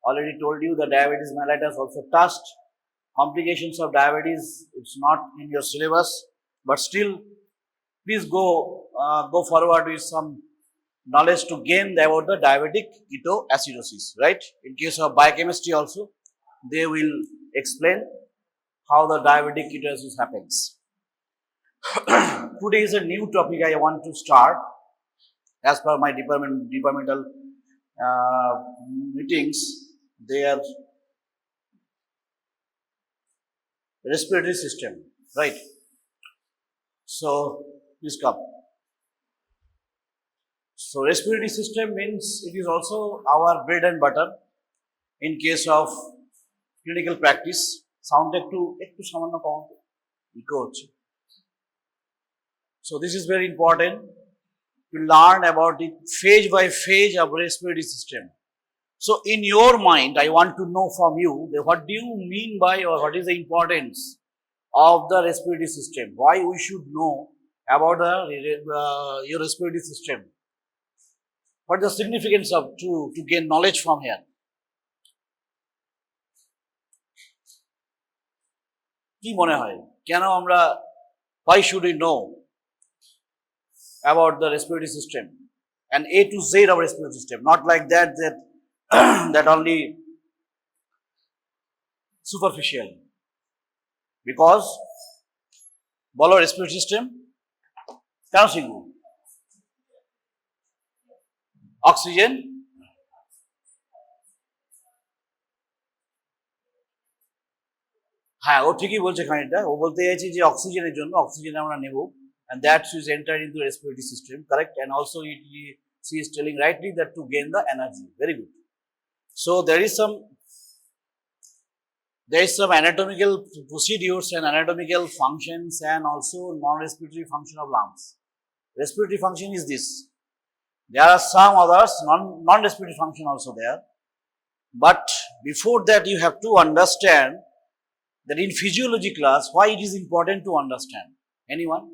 Already told you the diabetes mellitus also touched. Complications of diabetes, it's not in your syllabus, but still, please go forward with some knowledge to gain about the diabetic ketoacidosis, right? In case of biochemistry also, they will explain how the diabetic ketoacidosis happens. Today is a new topic I want to start as per my departmental meetings. They are respiratory system, right? So please come. So respiratory system means it is also our bread and butter in case of clinical practice. Sound একটু সামান্য কম eco হচ্ছে. So this is very important to learn about it phase by phase of respiratory system. So in your mind, I want to know from you that what do you mean by, or what is the importance of the respiratory system? Why we should know about your respiratory system? What is the significance of to gain knowledge from here? কি মনে হয় কেন আমরা, why should we know about the respiratory system and A to Z of respiratory system? Not like that that only superficial. Because বলো respiratory system কেন শিখবো? Oxygen, হ্যাঁ ও ঠিকই বলছে খানিকটা, ও বলতে চাইছে যে অক্সিজেনের জন্য অক্সিজেন আমরা নেব, and that is entered into the respiratory system, correct? And also she is telling rightly that to gain the energy. Very good. So there is some anatomical procedures and anatomical functions and also non-respiratory function of lungs. Respiratory function is this. There are some others non-respiratory function also there, but before that you have to understand that in physiology class why it is important to understand. Anyone?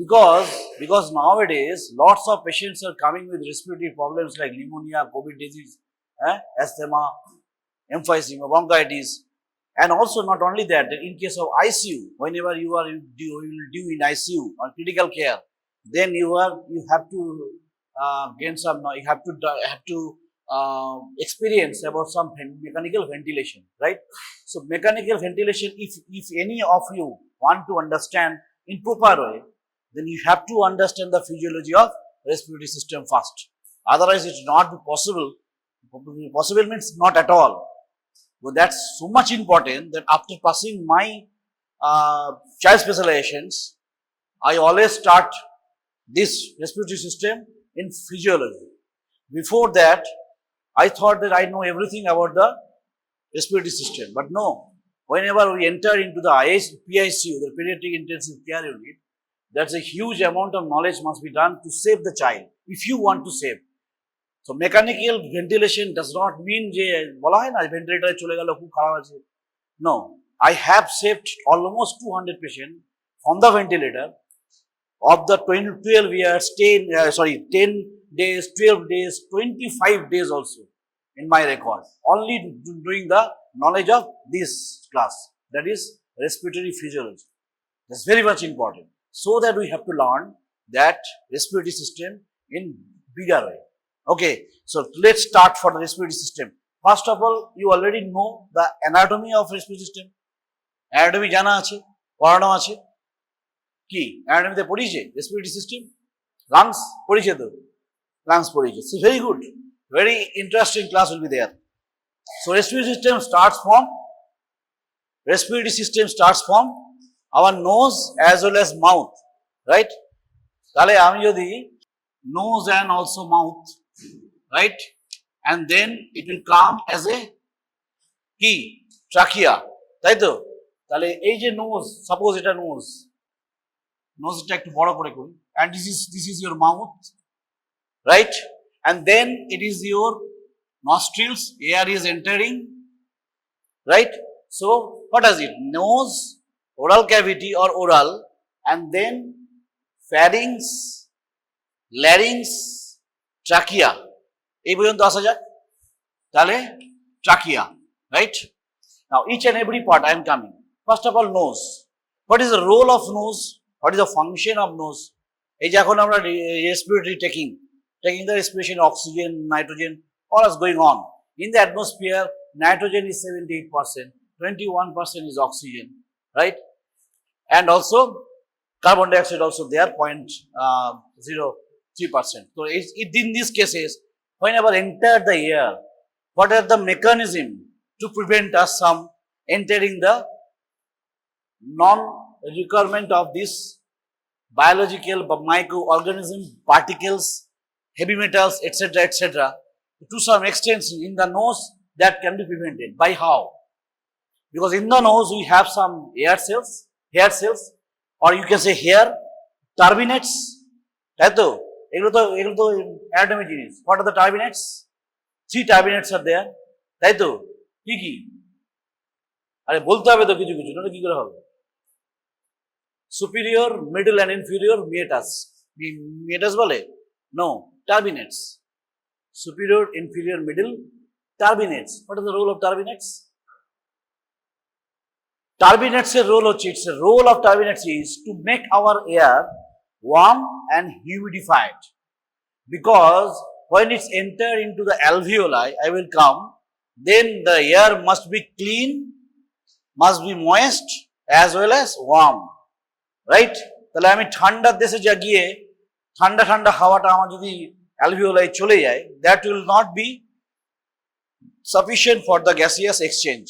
Because nowadays lots of patients are coming with respiratory problems like pneumonia, COVID disease, asthma, emphysema, bronchitis, and also not only that, in case of ICU, whenever you will do in ICU or critical care, then you have to gain some, you have to experience about some mechanical ventilation, right? So mechanical ventilation, if any of you want to understand in proper way, then you have to understand the physiology of respiratory system first. Otherwise, it will not be possible. Possible means not at all. But that's so much important that after passing my child specializations, I always start this respiratory system in physiology. Before that, I thought that I know everything about the respiratory system, but no. Whenever we enter into the PICU, the pediatric intensive care unit, that's a huge amount of knowledge must be done to save the child, if you want to save. So mechanical ventilation does not mean যে বলা হয় না ভেন্টিলেটরে চলে গেল খুব খারাপ আছে. No, I have saved almost 200 patients from the ventilator of the 12 years, 10 days, 12 days, 25 days also in my record. Only doing the knowledge of this class, that is respiratory physiology. That's very much important. So that we have to learn that respiratory system in bigger way. Okay, so let's start for the respiratory system. First of all, you already know the anatomy of respiratory system. Anatomy জানা আছে, পড়ানো আছে কি? অ্যানাটমিতে পড়িয়েছে respiratory system, lungs পড়িয়েছে তো, lungs পড়িয়েছে. So very good, very interesting class will be there. So respiratory system starts from our nose as well as mouth, right? তাহলে আমি যদি nose and also mouth, right, and then it will come as a কি trachea, তাই তো? তাহলে এই যে nose, suppose এটা নোজটা একটু বড় করে করি, and this is your mouth, right? And then it is your nostrils, air is entering, right? So what is it? Nose, oral cavity or oral, and then pharynx, larynx, trachea. এই পর্যন্ত আসা যাক। তাহলে trachea, right? Now each and every part I am coming. First of all, nose. What is the role of nose? What is the function of nose? এই যে এখন আমরা respiratory taking the respiration, oxygen, nitrogen, all is going on. In the atmosphere, nitrogen is 78%, 21% is oxygen, right? And also carbon dioxide also there, 0.03%. So in these cases, whenever enter the air, what are the mechanism to prevent us from entering the non-requirement of this biological microorganism, particles, heavy metals, etc., etc. To some extent in the nose that can be prevented. By how? Because in the nose we have some hair cells, or you can say hair turbinates. তাই তো? এগুলো তো anatomy জিনিস. What are the turbinates? 3 turbinates are there. তাই তো? কি কি? আরে বলতে হবে তো কিছু কিছু, না কি করে হবে? Superior, middle and inferior meatus. Meatus বলে? No, turbinates. Superior, inferior, middle, turbinates. What is the role of turbinates? Turbinates role of turbinates is to make our air warm and humidified. Because when it's entered into the alveoli, I will come, then the air must be clean, must be moist as well as warm. Right? তাহলে আমি ঠান্ডার দেশে যা গিয়ে ঠান্ডা ঠান্ডা হাওয়াটা আমার যদি alveoli চলে যায়, that will not be sufficient for the gaseous exchange.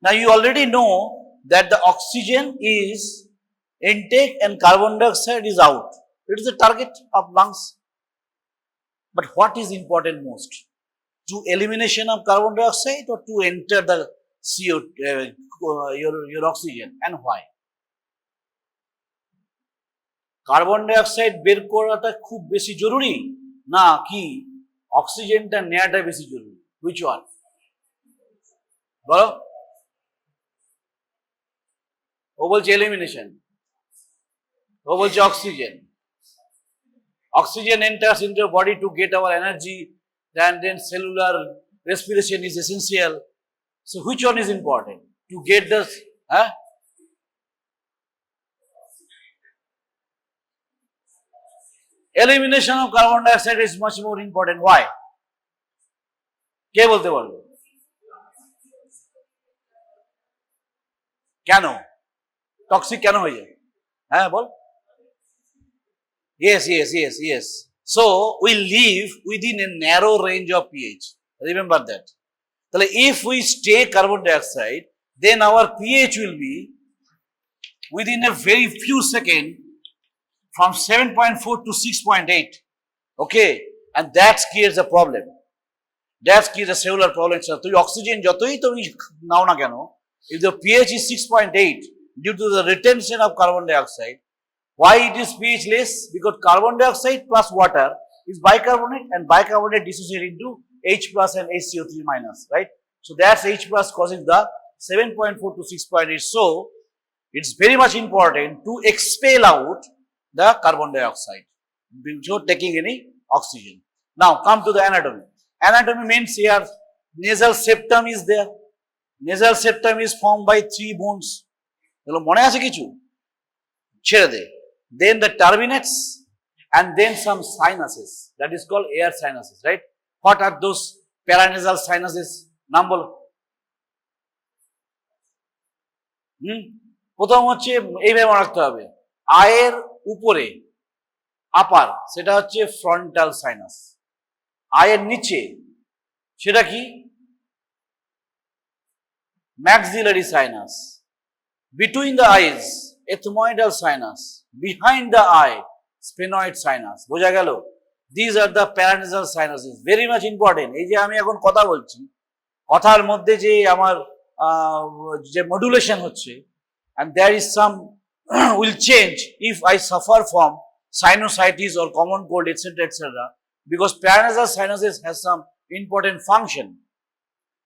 Now you already know that the oxygen is intake and carbon dioxide is out. It is the target of lungs. But what is important most? To elimination of carbon dioxide or to enter the CO, your oxygen, and why? Carbon dioxide বের করাটা খুব বেশি জরুরি না কি অক্সিজেনটা নেওয়াটা বেশি জরুরি? Which one? বলো। ও বলছে এলিমিনেশন, ও বলছে oxygen. Oxygen enters into your body to get our energy, then cellular respiration is essential. So which one is important? To get this, elimination of carbon dioxide is much more important. Why? কে বলতে পারবে? কেন toxic কেন হয়ে যায়? হ্যাঁ বল। Yes. So we live within a narrow range of pH. Remember that. So if we stay carbon dioxide, then our pH will be within a very few seconds from 7.4 to 6.8. Okay, and that creates a problem. That creates a cellular problem. So oxygen যতই তুমি নাও না কেন, if the pH is 6.8 due to the retention of carbon dioxide. Why it is pH less? Because carbon dioxide plus water is bicarbonate, and bicarbonate dissociate into H plus and HCO3 minus, right? So that's H plus causing the 7.4 to 6.8. So it's very much important to expel out the carbon dioxide before taking any oxygen. Now come to the anatomy. Anatomy means here nasal septum is there. Nasal septum is formed by 3 bones. মনে আছে কিছু? ছেড়ে দে. Then the turbinates, and then some sinuses, that is called air sinuses, right? What are those paranasal sinuses? নাম বলো। প্রথম হচ্ছে এইভাবে মনে রাখতে হবে, আয়ের উপরে আপার সেটা হচ্ছে ফ্রন্টাল সাইনাস, আয়ের নিচে সেটা কি maxillary sinus, between the eyes ethmoidal sinus, behind the eye sphenoid sinus. বোঝা গেল? These are the paranasal sinuses, very much important. এই যে আমি এখন কথা বলছি, কথার মধ্যে যে আমার যে মডুলেশন হচ্ছে, and there is some will change if I suffer from sinusitis or common cold, etc., etc., because paranasal sinuses has some important function.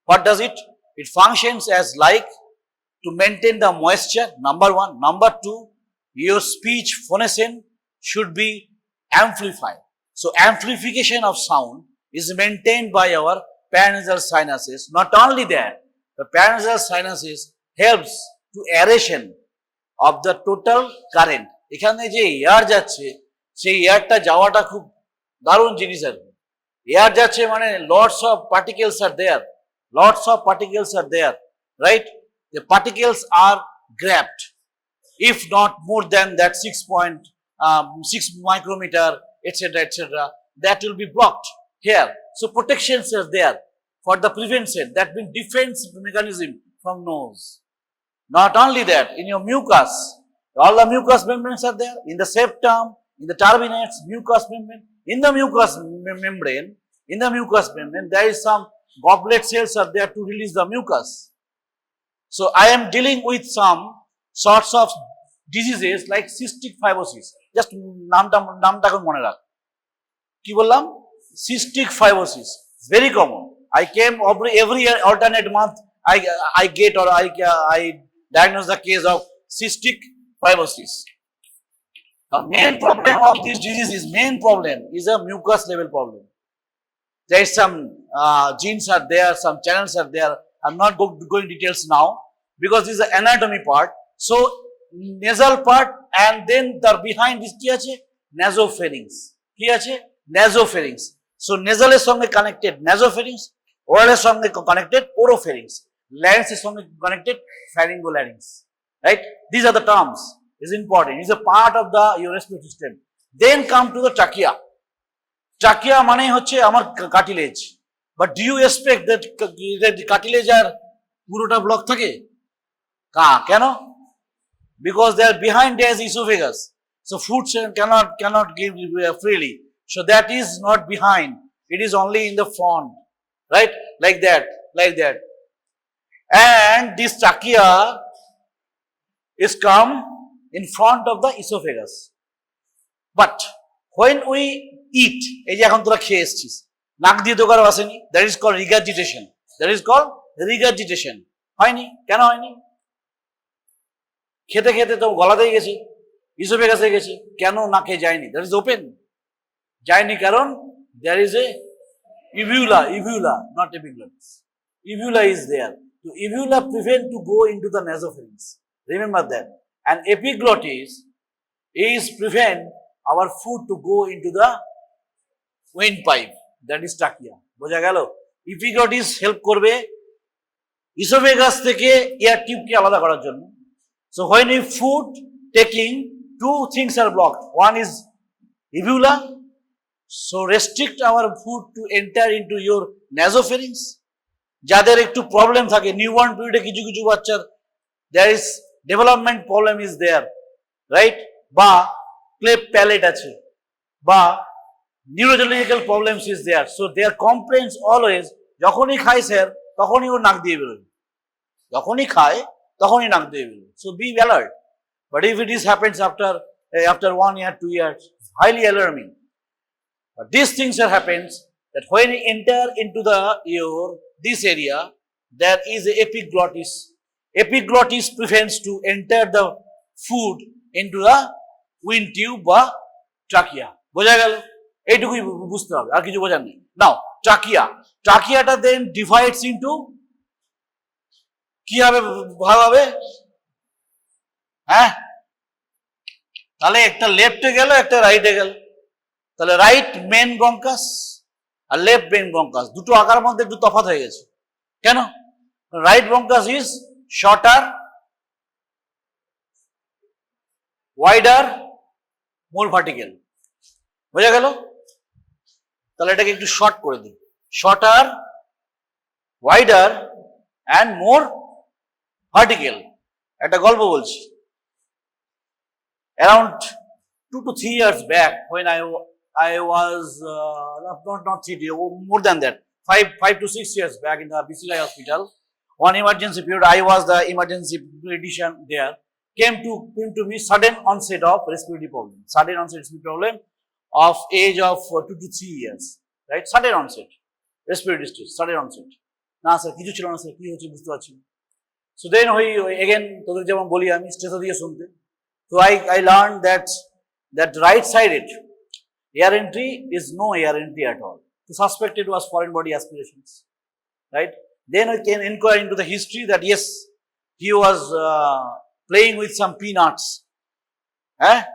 What does it? It functions as like to maintain the moisture, number 1. Number 2, your speech phonation should be amplified. So amplification of sound is maintained by our paranasal sinuses. Not only that, the paranasal sinuses helps to aeration of the total current. এখানে যে air যাচ্ছে সেই এয়ারটা যাওয়াটা খুব দারুণ জিনিস আর কি। Air যাচ্ছে মানে lots of particles are there, lots of particles are there, right? The particles are grabbed. If not more than that 6.6 micrometer, etc., etc., that will be blocked here. So protections are there for the prevention. That means defense mechanism from nose. Not only that, in your mucus, all the mucous membranes are there. In the septum, in the turbinates, mucous membrane. In the mucous membrane, there is some goblet cells are there to release the mucus. So I am dealing with some sorts of diseases like cystic fibrosis. Just নামটা এখন মনে রাখ। কি বললাম? Cystic fibrosis, very common. I came every year, alternate month, I get or I diagnose the case of cystic fibrosis. The main problem of this disease is a mucus level problem. There is some genes are there, some channels are there. I'm not going details now because this is the anatomy part. So nasal part and then the behind this কি আছে? Nasopharynx. কি আছে? Nasopharynx. So nasal এর সঙ্গে connected nasopharynx, oral এর সঙ্গে connected oropharynx, larynx এর সঙ্গে connected pharyngolarynx. Right? These are the terms. Is important. It's a part of the your respiratory system. Then come to the trachea. Trachea মানে হচ্ছে আমার cartilage. But do you expect that cartilage আর পুরোটা block থাকে? কেন? Because they are behind there is esophagus. So food cannot give freely. So that is not behind. It is only in the front. Right? Like that. And this trachea is come in front of the esophagus. But when we eat, এই যে এখন তোরা খেয়ে এসছিস, নাক দিয়ে তো কারো আসেনি, that is called regurgitation. হয়নি? কেন হয়নি? খেতে খেতে তো গলাতেই গেছে, ইসোফেগাসে গেছে, কেন নাকে যায়নি? That is open. যায়নি কারণ there is a uvula, not epiglottis. Uvula is there. So uvula prevent to go into the nasopharynx. Remember that. And epiglottis is prevent our food to go into the windpipe. That is trachea. বোঝা গেল? Epiglottis help করবে esophagus থেকে air টিউবকে আলাদা করার জন্য। So when you food taking, two things are blocked. One is uvula, so restrict our food to enter into your nasopharynx. যাদের একটু problem থাকে নিউবর্ন পিরিয়ডে কিছু বাচ্চার there is development problem is there, right? বা cleft palate আছে বা neurological problems is there. So their complaints always যখনই খায় স্যার তখনই ও নাক দিয়ে বেরোয়, যখনই খায় তখনই নাক দিয়ে বেরোয়। So be alert. But if it is happens after 1 year, 2 years, highly alarming. But these things are happens that when you enter into this area, there is a epiglottis. Epiglottis prevents to enter the food into the wind tube বা trachea. বোঝা গেল? এইটুকুই বুঝতে হবে, আর কিছু বোঝার নেই। Now ট্রাকিয়াটা then divides into কি হবে, ভাগ হবে? হ্যাঁ, তাহলে একটা লেফটে গেল একটা রাইটে গেল। তাহলে রাইট মেন ব্রঙ্কাস আর লেফট মেন ব্রঙ্কাস দুটো আকার মধ্যে একটু তফাৎ হয়ে গেছে। কেন? Right bronchus is shorter, wider, more vertical. বোঝা গেল? তাহলে এটাকে একটু শর্ট করে দিই। Shorter, wider and more vertical. একটা গল্প বলছি। Around 2 to 3 years back, when I was not 3 years, more than that, 5 to 6 years back in the BCI hospital, one emergency period, I was the emergency physician there. Came to me sudden onset of respiratory problem, of age of 2 to 3 years, right? Sudden onset, respiratory distress, sudden onset. না sir কিছু ছিল না sir, কি হচ্ছে বুঝতে পারছি না। So then again তোদের যেমন বলি আমি স্ট্রেসা দিয়ে শুনতে। So I learned that right sided air entry is no air entry at all. suspected was foreign body aspirations, right? Then we can inquire into the history that yes, he was playing with some peanuts.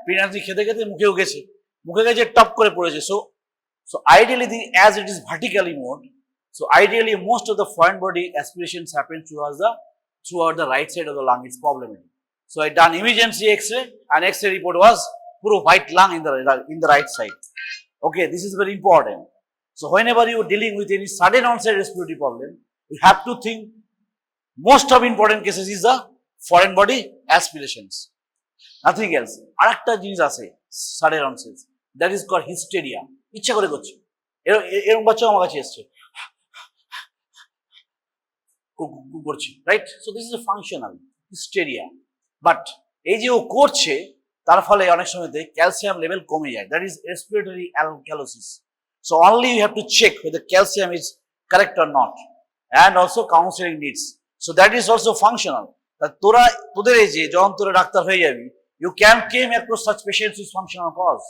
Peanuts খেতে খেতে মুখেও গেছে, মুখে গেছে top করে পড়েছে. So ideally, as it is vertically moved, so ideally most of the foreign body aspirations happen throughout the right side of the lung. It's problematic. So I done emergency X-ray, and X-ray report was pure white lung in the right side. Okay, this is very important. So whenever you are dealing with any sudden onset respiratory problem, you have to think most of important cases is the foreign body aspirations. Nothing else. আরেকটা জিনিস আছে sudden onset, that is called hysteria. ইচ্ছা করে করছে, এরকম বাচ্চাও আমার কাছে এসছে করছে, right? So this is a functional hysteria. But এই যে ও করছে তার ফলে অনেক সময়তে ক্যালসিয়াম লেভেল কমে যায়, that is respiratory alkalosis. So only you have to check whether calcium is correct or not, and also counseling needs. So that is also functional. তোদের এই যে যখন তোরা ডাক্তার হয়ে যাবি, you can came across such patients with functional cause.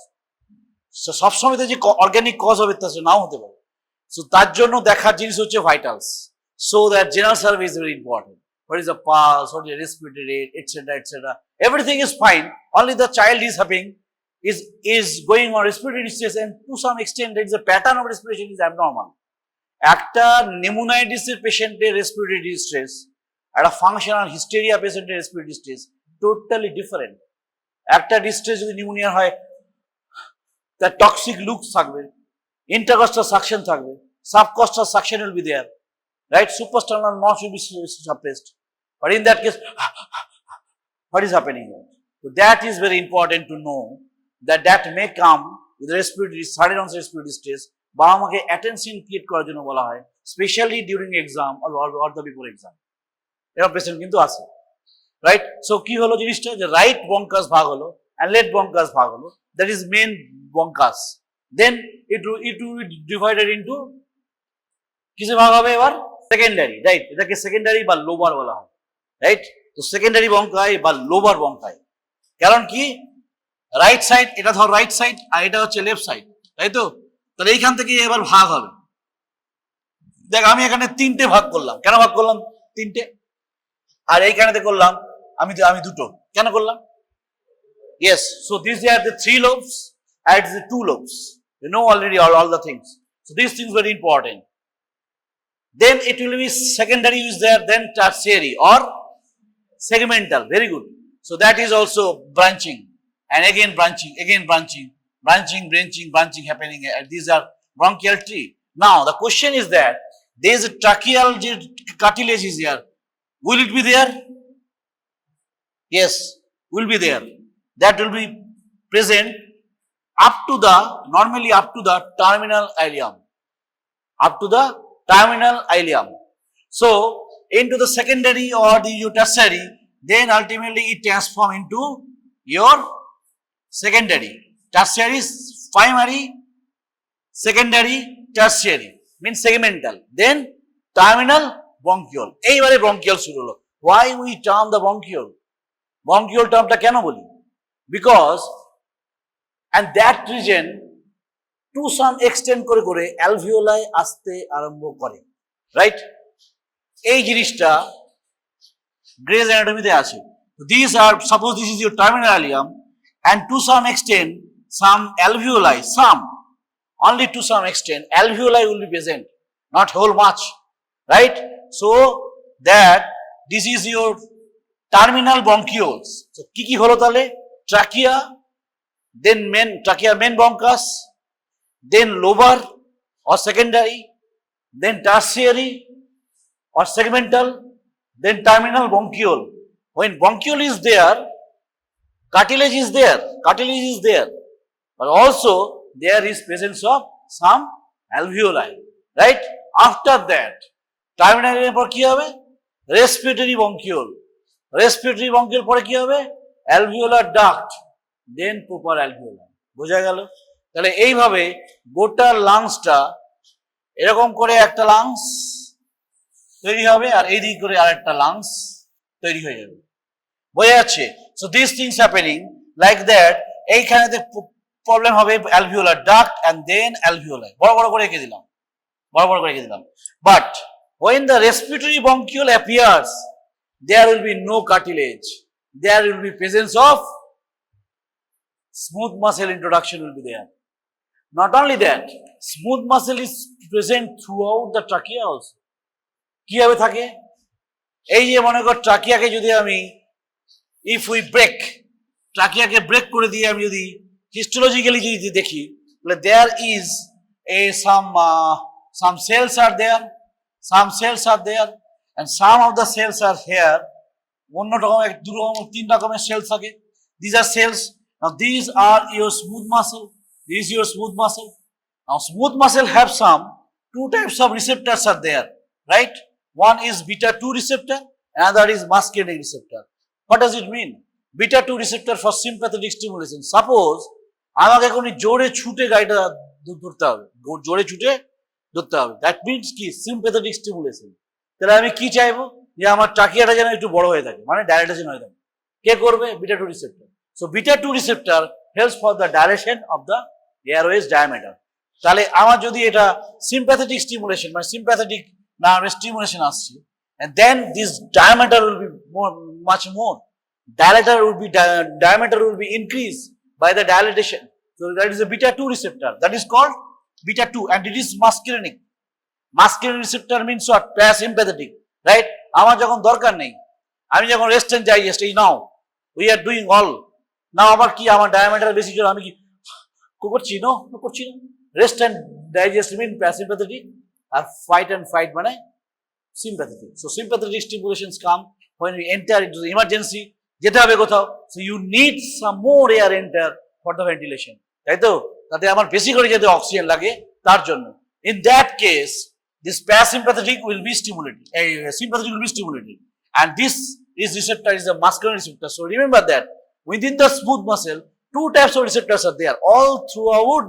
So সবসময় যে organic cause হবে তা নাও হতে পারে। সো তার জন্য দেখার জিনিস হচ্ছে vitals. So that general survey is very important. What is the pulse, what is the respiratory rate, etc., etc. Everything is fine. Only the child is having is going on respiratory distress, and to some extent there is a pattern of respiration is abnormal. একটা pneumonitis পেশেন্টের respiratory distress, একটা functional hysteria পেশেন্টের respiratory distress totally different. একটা distress যদি pneumonia হয়, তার toxic looks থাকবে, intercostal suction থাকবে, সাবকস্টাল suction will be there, right? Suprasternal notch will be suppressed. But in that case, what is happening here? So that is very important to know, that may come with respiratory sudden onset respiratory distress, বা আমাকে attention create করার জন্য বলা হয়, specially during exam or the before exam. এরকম patient কিন্তু আছে, right? So কি হলো জিনিসটা, যে রাইট বঙ্কাস ভাগ হলো and লেফট বঙ্কাস ভাগ হলো, that is main bronchus. Then it will be divided into কিসে ভাগ হবে এবার, সেকেন্ডারি, রাইট? এটাকে সেকেন্ডারি বা লোবার বলা হয়, রাইট? তো সেকেন্ডারি বঙ্কাই বা লোবার বঙ্কাই, কারণ কি রাইট সাইড, এটা ধর রাইট সাইড আর এটা হচ্ছে লেফট সাইড, তাই তো? তাহলে এইখান থেকে এবার ভাগ হবে। দেখ আমি এখানে তিনটে ভাগ করলাম, কেন ভাগ করলাম তিনটে? আর এইখানেতে করলাম আমি দুটো, কেন করলাম? Yes, so these are the 3 lobes and the 2 lobes. You know already all the things. So these things very important. Then it will be secondary is there, then tertiary or segmental. Very good. So that is also branching, and again branching, branching happening. These are bronchial tree. Now the question is that there is a tracheal cartilage is here. Will it be there? Yes, will be there. That will be present normally up to the terminal ileum. Up to the terminal ileum. So, into the secondary or the tertiary, then ultimately it transform into your secondary. Tertiary is primary, secondary, tertiary. Means segmental. Then terminal bronchiole. এইবারে bronchiole শুরু হলো. Why we term the bronchiole? Bronchiole termটা কেন বলি? Because and that region to some extent করে করে alveoli আসতে আরম্ভ করে, রাইট? এই জিনিসটা গ্রেজ অ্যানাটমিতে আছে। These are, suppose this is your terminal ileum, and to some extent some alveoli, only to some extent alveoli will be present, not whole much, right? So that this is your terminal bronchioles. So কি হলো তাহলে? Trachea, then main bronchus, then lobar or secondary, then tertiary or segmental, then terminal bronchiole. When bronchiole is there, cartilage is there, but also there is presence of some alveoli, right? After that, terminal পর কি হবে? Respiratory bronchiole পরে কি হবে? alveolar duct, then proper alveoli. বোঝা গেল? তাহলে এইভাবে গোটা লাংসটা এরকম করে একটা লাংস তৈরি হবে, আর এই দিক করে আরেকটা লাংস তৈরি হয়ে যাবে। বোঝা যাচ্ছে? So this things happening like that. এইখানে প্রবলেম হবে alveolar duct and then alveoli, বড় বড় করে এঁকে দিলাম। বড় বড় করে লিখে দিলাম। But when the respiratory bronchiole appears, there will be no cartilage. There will be presence of smooth muscle introduction will be there. Not only that, smooth muscle is present throughout the trachea also. কিভাবে থাকে? এই যে মনে কর ট্রাকিয়াকে যদি আমি if we break, ট্রাকিয়াকে break করে দিয়ে আমি যদি হিস্টোলজিক্যালি যদি দেখি, তাহলে there is some cells are there, and some of the cells are here. অন্য রকম এক দু রকম তিন রকমের সেলস থাকে. These are cells. Now these are your smooth muscle. This is your smooth muscle. Now smooth muscle have two types of receptors are there, right? One is beta 2 receptor, another is muscarinic receptor. What does it mean? Beta 2 receptor for sympathetic stimulation. Suppose আমাকে কোনো জোরে ছুটে গাড়িটা ধরতে হবে, জোরে ছুটে ধরতে হবে, দ্যাট মিনস কি সিম্প্যাথেটিক স্টিমুলেশন। তাহলে আমি কি চাইবো, যে আমার ট্রাকিয়াটা যেন একটু বড় হয়ে থাকে, মানে ডাইলেটেশন হয়ে থাকে। কে করবে? Beta 2 receptor. So beta 2 receptor helps for the dilation of the Airways diameter. তাহলে আমার যদি এটা সিম্প্যাথেটিক স্টিমুলেশন মানে সিম্প্যাথেটিক নার্ভ স্টিমুলেশন আসছে, and then this diameter will be much more. Diameter will be increased by the dilatation. So that is a beta 2 receptor. That is called beta 2, and it is muscarinic. Muscarinic receptor means what? Parasympathetic, right? আমার যখন দরকার নেই, আমি যখন rest and digest, এই now we are doing all, now আমার কি আমার ডায়ামিটার বেশি ছিল, আমি কি করছি? করছি না। Rest and digest mean parasympathetic, আর ফাইট এন্ড ফাইট মানে sympathetic. So sympathetic stimulations come when we enter into the emergency, যেতে হবে কোথাও, so you need some more air enter for the ventilation, তাই তো? তাতে আমার বেশি করে যেতে অক্সিজেন লাগে, তার জন্য। In that case, this parasympathetic will be stimulated, sympathetic will be stimulated, and this receptor is a muscarinic receptor. So remember that within the smooth muscle, two types of receptors are there all throughout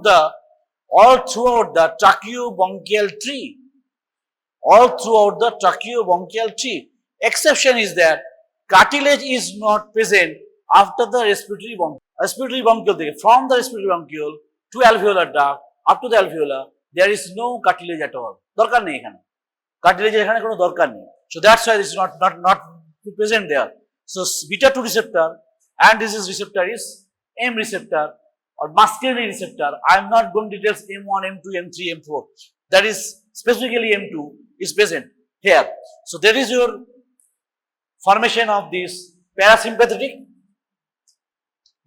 the tracheobronchial tree. All throughout the tracheobronchial tree. Exception is that cartilage is not present after the respiratory bronchiole. From the respiratory bronchiole to alveolar duct up to the alveolar, there is no cartilage at all. দরকার নেই এখানে, cartilage এখানে কোনো দরকার নেই. So that's why this is not present there. So beta 2 receptor and this receptor is M receptor or muscarinic receptor. I am not going to details M1, M2, M3, M4. That is specifically M2 is present here. So there is your formation of this parasympathetic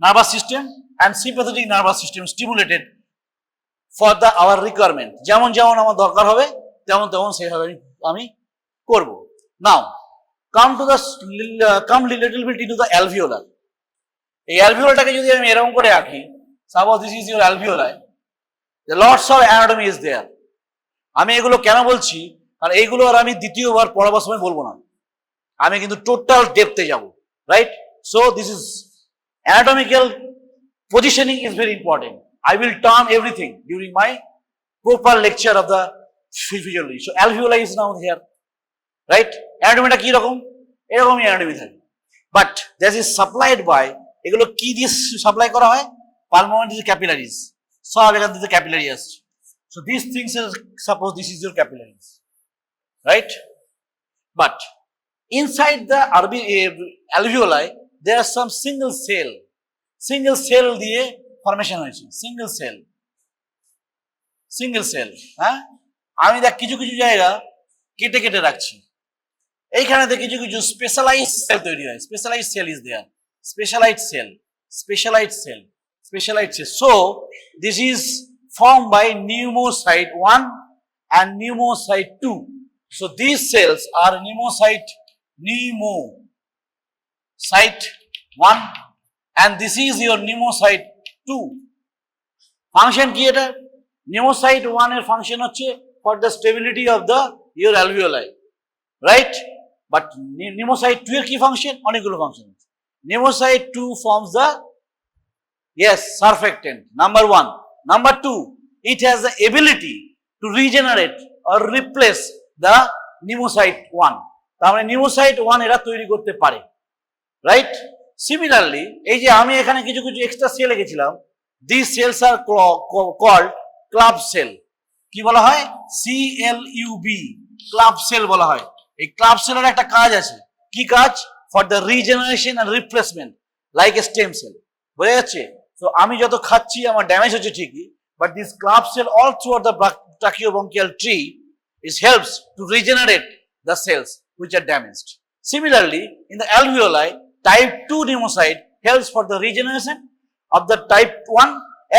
nervous system and sympathetic nervous system stimulated for our requirement. যেমন যেমন আমার দরকার হবে তেমন তেমন সেইভাবে আমি করব। Now come little bit into the alveolar. এই alveolarটাকে যদি আমি এরকম করে আঁকি, suppose this is your alveoli, the lots of anatomy is there. আমি এগুলো কেন বলছি, আর এইগুলো আর আমি দ্বিতীয়বার পড়াবার সময় বলবো না, আমি কিন্তু টোটাল ডেপথে যাব, right? So this is anatomical positioning is very important. I will turn everything during my proper lecture of the physiology. So alveoli is now here, right? Anatomy টা কি রকম? এরকমই anatomy থাকে, but this is supplied by, এগুলো কি দিয়ে supply করা হয়? Pulmonary capillaries. সব এখান থেকে ক্যাপিলারি আসছে। So these things are, suppose this is your capillaries, right? But inside the alveoli, there are some single cell দিয়ে ফরমেশন হয়েছে, single cell, হ্যাঁ? আমি দেখ কিছু কিছু জায়গা কেটে কেটে রাখছি, এইখানে থেকে কিছু কিছু স্পেশালাইজড সেল তৈরি হয়, specialized cell is there, specialized cell. So this is formed by pneumocyte 1 and pneumocyte 2. So these cells are pneumocyte 1 and this is your pneumocyte 2. Function কি এটা? Pneumocyte 1 এর ফাংশন হচ্ছে for the stability of your alveoli, right? But pneumocyte 2 এর কি function? অনেকগুলো function আছে। Pneumocyte 2 forms the surfactant, number 1. Number 2, it has the ability to regenerate or replace the pneumocyte 1. তার মানে pneumocyte 1 এরা তৈরি করতে পারে, রাইট? সিমিলারলি এই যে আমি এখানে কিছু কিছু এক্সট্রা সেল লিখেছিলাম, these cells are called club cell. কি বলা হয়? CLUB, ক্লাব সেল বলা হয়। এই ক্লাব সেলের একটা কাজ আছে। কি কাজ? For the regeneration and replacement like a stem cell. বোঝা যাচ্ছে? তো আমি যত খাচ্ছি আমার ড্যামেজ হচ্ছে ঠিকই, but this club cell all throughout the tracheobronchial tree is helps to regenerate the cells which are damaged. Similarly, in the alveoli, type 2 pneumocyte helps for the regeneration of the type 1,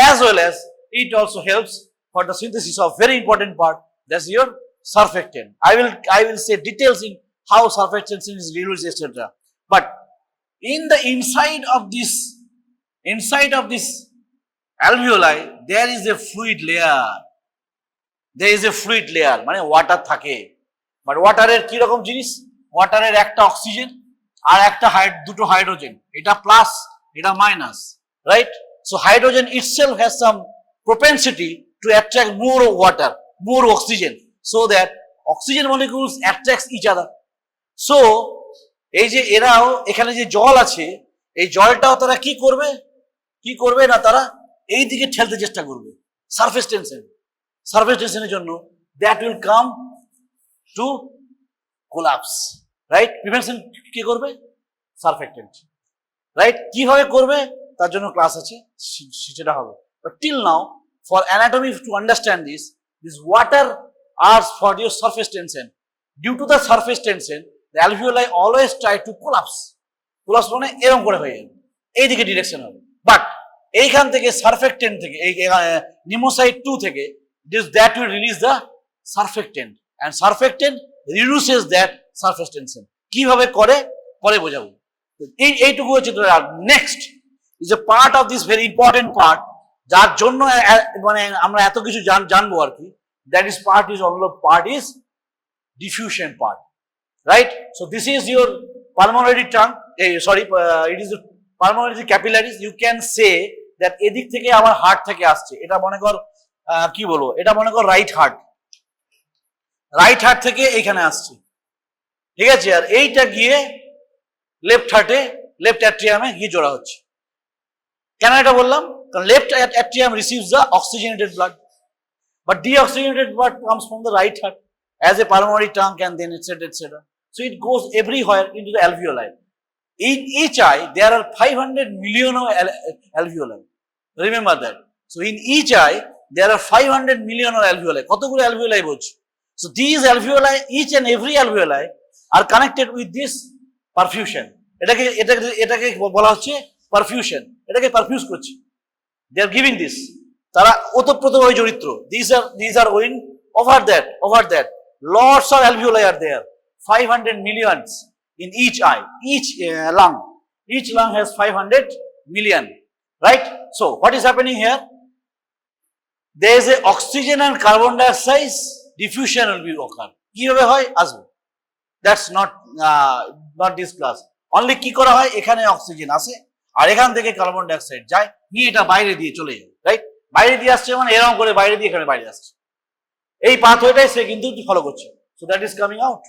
as well as it also helps for the synthesis of very important part, that's your surfactant. I will say details in how surfactant is released, etc. But in the inside of this alveoli, there is a fluid layer. There is a fluid layer, মানে water থাকে। But ওয়াটারের কি রকম জিনিস? ওয়াটারের একটা oxygen আর একটা দুটো hydrogen, এটা plus এটা minus, right? So hydrogen itself has some propensity to attract more water, more oxygen, so that oxygen molecules attracts each other. So এই যে এরাও এখানে যে জল আছে, এই জলটাও তারা কি করবে না, তারা এই দিকে ঠেলতে চেষ্টা করবে। সারফেস টেনশনের জন্য that will come to collapse, right? Prevention কি করবে? Surfactant, right? কিভাবে করবে তার জন্য ক্লাস আছে, সেটা হবে। But till now, for anatomy to understand this water are for your surface tension. Due to the surface tension, the alveoli always try to collapse মানে এরকম করে হয়ে যাবে, এইদিকে ডিরেকশন হবে। বাট এইখান থেকে সারফেক্টেন্ট থেকে, এই নিমোসাইট 2 থেকে, that will release the surfactant, and surfactant reduces that surface tension. কিভাবে করে পরে বোঝাবো। এইটুকু হচ্ছে। Next is a part of this very important part, যার জন্য মানে আমরা এত কিছু জানবো আর কি। That is part is diffusion part, right? So this is your pulmonary trunk, it is the pulmonary capillaries. You can say that এদিক থেকে আমার হার্ট থেকে আসছে, এটা মনে কর কি বলবো, এটা মনে কর রাইট হার্ট থেকে এখানে আসছে, ঠিক আছে? আর এইটা গিয়ে লেফট অ্যাট্রিয়ামে গিয়ে জোড়া হচ্ছে। কেন এটা বললাম? কারণ left atrium receives the oxygenated blood, but deoxygenated blood comes from the right heart as a pulmonary trunk, and then etc. So it goes everywhere into the alveoli. In each eye there are 500 million of alveoli. Remember that. So in each eye there are 500 million of alveoli. কতগুলো alveoli বোঝ? So these alveoli, each and every alveoli are connected with this perfusion. এটাকে বলা হচ্ছে perfusion. এটাকে পারফিউজ করছে। They are giving this. তারা ওতপ্রোতভাবে জড়িত। These are going over that. Lots of alveoli are there, 500 millions in each eye, each lung. Each lung has 500 million, right? So what is happening here? There is a oxygen and carbon dioxide diffusion will be occur. কিভাবে হয় আসবে, that's not this class. Only কি করা হয়, এখানে oxygen আসে আর এখান থেকে কার্বন ডাইঅক্সাইড যায়, নিয়ে এটা বাইরে দিয়ে চলে যায়, রাইট? বাইরে দিয়ে আসছে মানে এরকম করে বাইরে দিয়ে এখানে বাইরে আসছে, এই পাথওয়েটাই সে কিন্তু ফলো করছে। So that is coming out.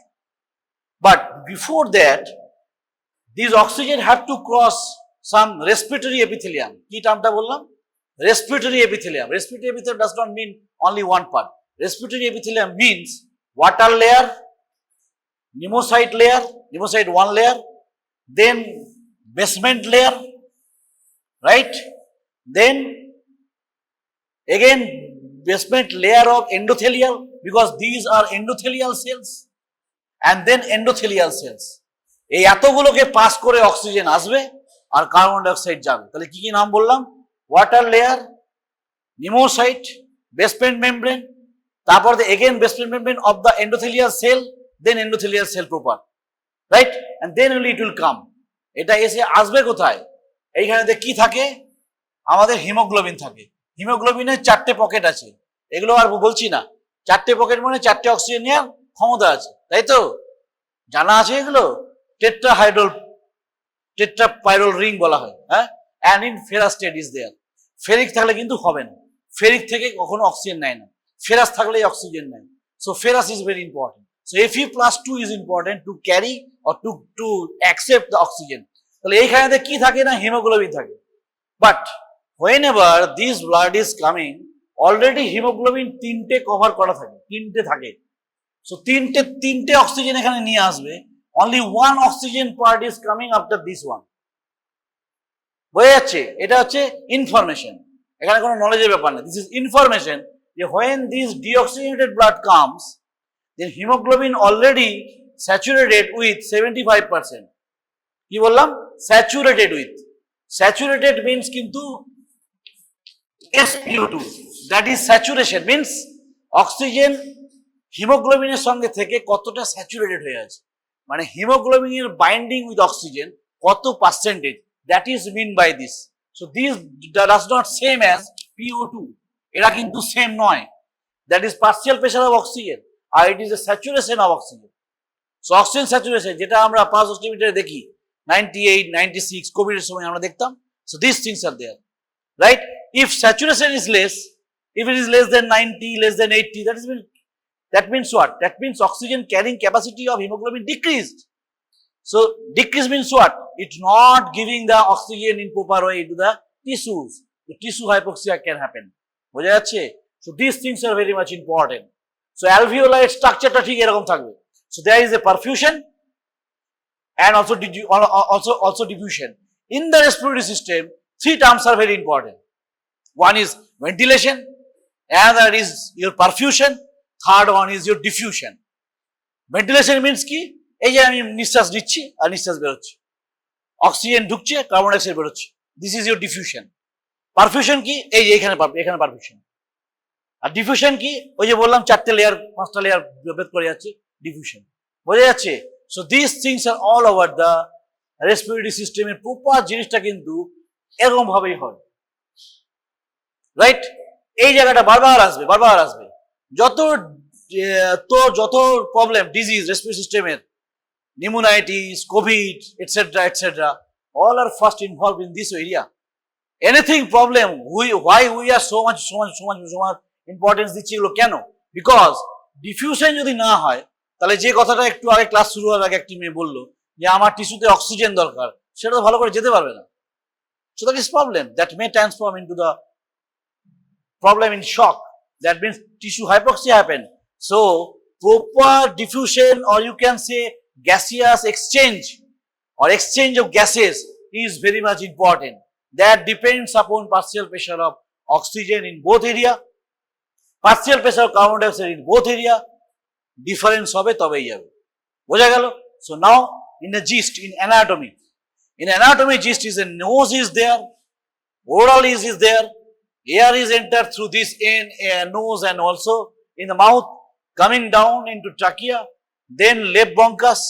But before that, these oxygen have to cross some respiratory epithelium. কি টার্মটা বললাম? Respiratory epithelium. Respiratory epithelium does not mean only one part. Respiratory epithelium means water layer, pneumocyte 1 layer, then basement layer, right? Then again basement layer of endothelial, because these are endothelial cells, and then endothelial cells. এই এতগুলোকে pass করে oxygen আসবে আর carbon dioxide যাবে। তাহলে কি কি নাম বললাম? Water layer, pneumocyte, basement membrane, তারপর again basement membrane of the endothelial cell, then endothelial cell proper, right? And then only it will come. এটা এসে আসবে কোথায়? এইখানে কি থাকে? আমাদের হিমোগ্লোবিন থাকে। হিমোগ্লোবিনের 4টে পকেট আছে, এগুলো আর বলছি না। 4টে পকেট মানে 4টে অক্সিজেন নেওয়ার ক্ষমতা আছে, তাই তো? জানা আছে এগুলো? টেট্রাপাইরল রিং বলা হয়, হ্যাঁ? And in ferrous state is there. Ferric থাকলে কিন্তু হবে না, ফেরিক থেকে কখনো অক্সিজেন নেয় না, ফেরাস থাকলেই অক্সিজেন নেয়। So ferrous is very important. So Fe+2 is important to carry or to accept the oxygen. তাহলে এইখানে কি থাকে না? হিমোগ্লোবিন থাকে। But whenever this blood is coming already haemoglobin তিনটে কভার করা থাকে, তিনটে থাকে। সো তিনটে অক্সিজেন এখানে নিয়ে আসবে। Only one oxygen part is coming after this one. বোঝা যাচ্ছে? এটা হচ্ছে ইনফরমেশন, এখানে কোনো নলেজের ব্যাপার না। দিস ইজ ইনফরমেশন যে when this deoxygenated blood comes, then hemoglobin already saturated with 75%. কি বললাম? Saturated with. স্যাচুরেটেড মিনস কিন্তু SpO2, that is saturation means oxygen হিমোগ্লোবিনের সঙ্গে থেকে কতটা স্যাচুরেটেড হয়ে আছে, মানে হিমোগ্লোবিনের বাইন্ডিং উইথ অক্সিজেন কত percentage, that is mean by this. So this does not same as PO2, এরা কিন্তু সেম নয়। That is partial pressure of oxygen আর it is a saturation of oxygen. So oxygen saturation যেটা আমরা pulse অক্সিমিটারে দেখি 98, 96 কোভিডের সময় আমরা দেখতাম। So this things are there, right? If saturation is less, if it is less than 90, less than 80, that means what? That means oxygen carrying capacity of hemoglobin decreased. So decrease means what? It's not giving the oxygen in proper way to the tissues. The tissue hypoxia can happen. বোঝা যাচ্ছে? So these things are very much important. So alveoli structure টা ঠিক এরকম থাকবে। So there is a perfusion and also diffusion. In the respiratory system, three terms are very important. One is ventilation, another is your perfusion, third one is your diffusion. Ventilation means কি? এই যে আমি নিঃশ্বাস নিচ্ছি আর নিঃশ্বাস বেরোচ্ছে, oxygen ঢুকছে, carbon dioxide বেরোচ্ছে, this is your diffusion. Perfusion কি? এই যে এখানে পারফিউশন। আর ডিফিউশন কি? ওই যে বললাম 4টে লেয়ার 5টা লেয়ার ভেদ করে যাচ্ছে, ডিফিউশন। বোঝা যাচ্ছে? So this things are all over the respiratory সিস্টেমের প্রপার জিনিসটা কিন্তু এরকম ভাবেই হয়, রাইট? এই জায়গাটা বারবার আসবে। যত প্রবলেম ডিজিজ রেসপিরেটরি সিস্টেমের, pneumonitis, Covid, etcetera, all are first involved in this area. Anything problem, why we are so much importance দিচ্ছি এগুলো কেন? বিকজ ডিফিউশন যদি না হয়, তাহলে যে কথাটা একটু আগে ক্লাস শুরু হওয়ার আগে একটি মেয়ে বললো যে আমার টিস্যুতে অক্সিজেন দরকার, সেটা তো ভালো করে যেতে পারবে না। So that is problem that may transform into the problem in shock. That means tissue hypoxia happen. So proper diffusion, or you can say gaseous exchange or exchange of gases, is very much important. That depends upon partial pressure of oxygen in both area, partial pressure of carbon dioxide in both area. Difference হবে তবেই যাবে। বোঝা গেল? So now in the gist, in anatomy gist is a nose is there, oral is there, air is entered through this nose and also in the mouth, coming down into trachea, then left bronchus,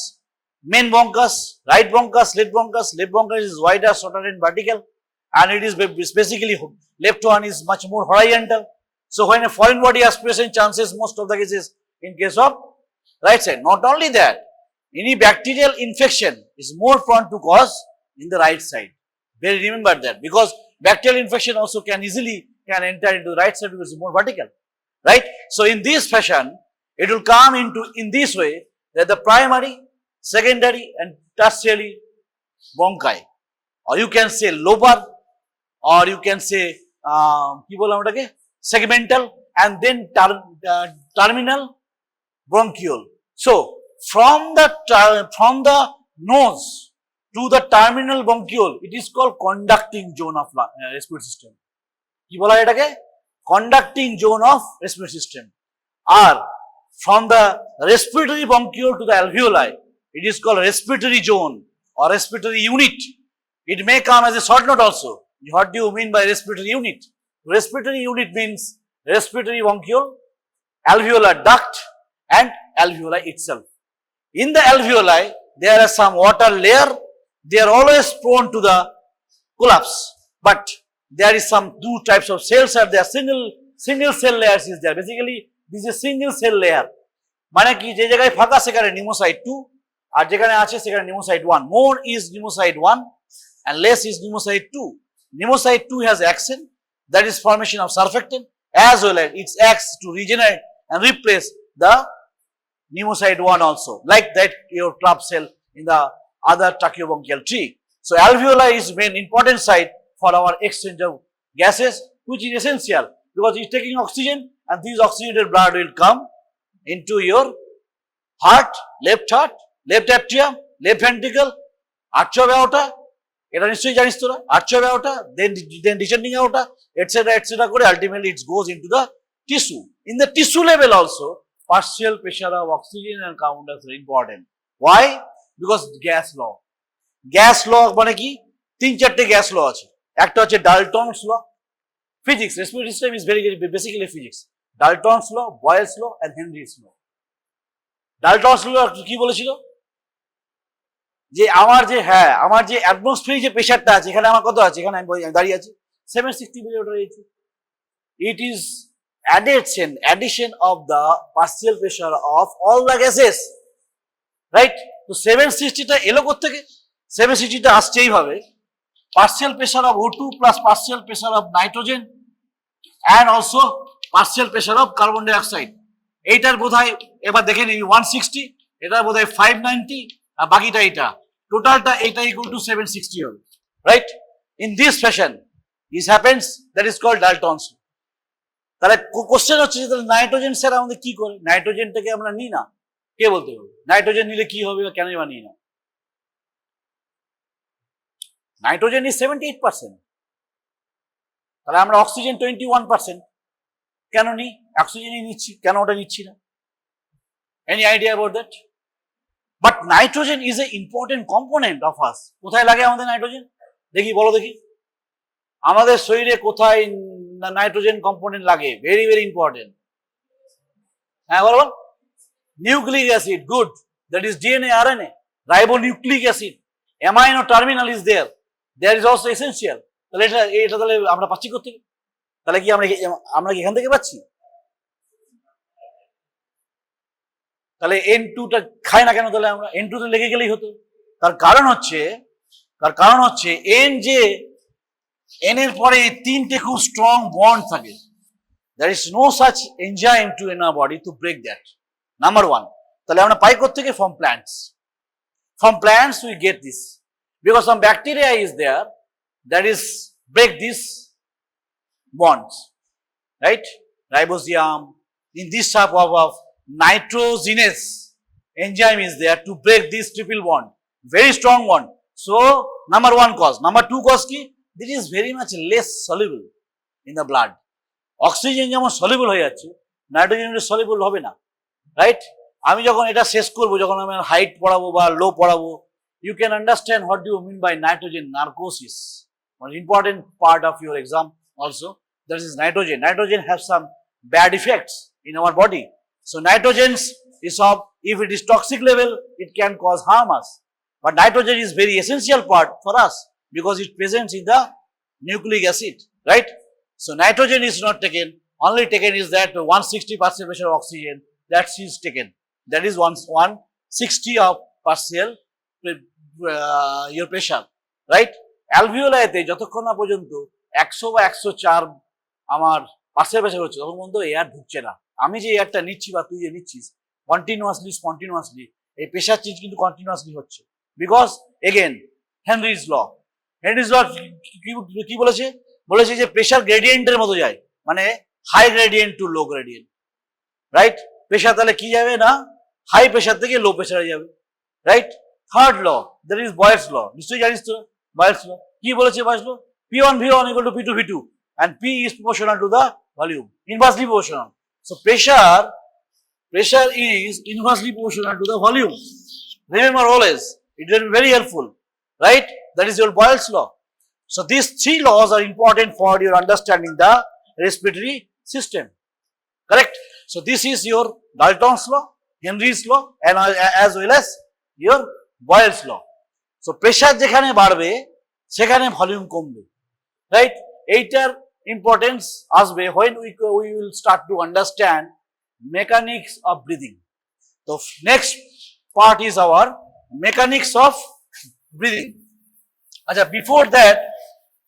main bronchus, right bronchus, left bronchus. Left bronchus is wider, shorter and vertical, and it is basically left one is much more horizontal. So when a foreign body aspiration, chances most of the cases in case of right side. Not only that, any bacterial infection is more prone to cause in the right side. Remember that, because bacterial infection also can easily enter into the right side because it's more vertical, right? So in this fashion, it will come into in this way that the primary, secondary and tertiary bronchi, or you can say lobar, or you can say কি বললাম ওটাকে, segmental, and then terminal bronchiole. So from the nose to the terminal bronchiole, it is called conducting zone of respiratory system. কি বলা হয় এটাকে? conducting zone of respiratory system. Or from the respiratory bronchiole to the alveoli, it is called respiratory zone or respiratory unit. It may come as a short note also. What do you mean by respiratory unit? Respiratory unit means respiratory bronchiole, alveolar duct and alveoli itself. In the alveoli, there are some water layer. They are always prone to the collapse, but there is some two types of cells are there. Single cell layers is there. Basically, this is single cell layer. মানে কি, যে জায়গায় ফাঁকা সেখানে pneumocyte 2 আর যেখানে আছে সেখানে pneumocyte 1. More is pneumocyte 1 and less is pneumocyte 2. Pneumocyte 2 has action, that is formation of surfactant, as well as it acts to regenerate and replace the pneumocyte 1 also, like that your club cell in the other tracheobronchial tree. So alveoli is main important site for our exchange of gases, which is essential because it's taking oxygen and this oxygenated blood will come into your heart, left atrium, left ventricle, arch of aorta, এটা নিশ্চয়ই জানিস তোরা, arch of aorta, then descending aorta, etc. করে ultimately it goes into the tissue. In the tissue level also, partial pressure of oxygen and carbon dioxide is important. Why? Because gas law. Gas law মানে কি? 3-4টে gas law আছে। একটা হচ্ছে Dalton's law. Physics, respiratory system is basically physics. Dalton's law, Boyle's law and Henry's law. Dalton's law কি বলেছিল? যে আমার যে অ্যাটমসফিয়ারে যে প্রেসারটা আছে, এখানে আমার কত আছে, এখানে আমি দাঁড়িয়ে আছি 760 মিলিমিটার হয়েছে। It is addition of the partial pressure of all the gases, right? তো 760 টা এলো কোত্থেকে? 760 টা আসছে এইভাবে, partial pressure of O2 plus partial pressure of nitrogen and also partial pressure of carbon dioxide. এইটার বোধহয় এবার দেখে নিবি 160, এটার বোধহয় 590 আর বাকিটা এটা, টোটালটা এটা ইকুয়াল টু 760 হবে, right? In this fashion this happens, that is called Dalton's. তাহলে কোশ্চেন হচ্ছে যে তাহলে নাইট্রোজেন স্যার আমাদের কি করে? নাইট্রোজেনটাকে আমরা নিই না, কে বলতে হবে? নাইট্রোজেন নিলে কি হবে বা কেন বা নিই না? নাইট্রোজেন ইজ 78%, তাহলে আমরা অক্সিজেন 21%, কেন নিই? অক্সিজেনই নিচ্ছি, কেন ওটা নিচ্ছি না? Any idea about that? But nitrogen is a important component of us. কোথায় লাগে আমাদের নাইট্রোজেন? দেখি, বলো দেখি, আমাদের শরীরে কোথায় নাইট্রোজেন কম্পোনেন্ট লাগে? Very very important. হ্যাঁ বলো। Nucleic acid, good, that is DNA, RNA, ribonucleic acid, amino terminal is there is also essential. তাহলে এটা তাহলে আমরা পাচ্ছি কোথেকে? তাহলে কি আমরা কি এখান থেকে পাচ্ছি? তাহলে N2টা খাই না কেন? তাহলে আমরা N2 তে লেগে গেলেই হতো। তার কারণ হচ্ছে N এর পরে 3টে খুব স্ট্রং বন্ড থাকে। There is no such enzyme in our body to break that. Number one. তাহলে আমরা পাই কোত্থেকে? From plants. From plants we get this, because some bacteria is there that is break these bonds, right? Ribosome, in this type of nitrogenase enzyme is there to break this triple bond, very strong bond. So number one cause. Number two cause ki? This is very much less soluble in the blood. Oxygen যেমন soluble হয়ে যাচ্ছে, nitrogen soluble হবে না, right? আমি যখন এটা শেষ করবো, যখন আমি হাইট পড়াবো বা লো পড়াবো, you can understand what do you mean by nitrogen narcosis. One important part of your exam also, that is nitrogen. Nitrogen has some bad effects in our body. So nitrogen is of, if it is toxic level, it can cause harm us. But nitrogen is very essential part for us because it presents in the nucleic acid, right? So nitrogen is not taken, only taken is that 160% pressure of oxygen, that is taken. That is 160 of partial your pressure, right? অ্যালভিওলাইতে যতক্ষণ না পর্যন্ত 100 বা 104 আমার partial pressure হচ্ছে, তখন পর্যন্ত air ঢুকছে না। আমি যে এয়ারটা নিচ্ছি বা তুই যে নিচ্ছিস, কন্টিনিউয়াসলি এই প্রেশার চেঞ্জ কিন্তু কন্টিনিউয়াসলি হচ্ছে, বিকজ এগেন হেনরিজ ল কি বলেছে যে প্রেশার গ্রেডিয়েন্টের মতো যায়, মানে high gradient to low gradient, right? Pressure তাহলে কি যাবে না, হাই প্রেশার থেকে লো প্রেশারে যাবে, right? Third law, that is Boyle's law, নিশ্চয়ই জানিস তো বয়েলস ল কি বলেছে? বয়েলস ল, P1V1 equal to P2V2 and P is proportional to the volume, inversely proportional. So pressure is inversely proportional to the volume. Remember always, it will be very helpful, right? That is your Boyle's law. So these three laws are important for your understanding the respiratory system, correct? So this is your Dalton's law, Henry's law, and as well as your Boyle's law. So pressure যেখানে বাড়বে সেখানে volume কমবে, right? এইটার importance আসবে when we will start to understand mechanics of breathing. So next part is our mechanics of breathing. Acha, before that,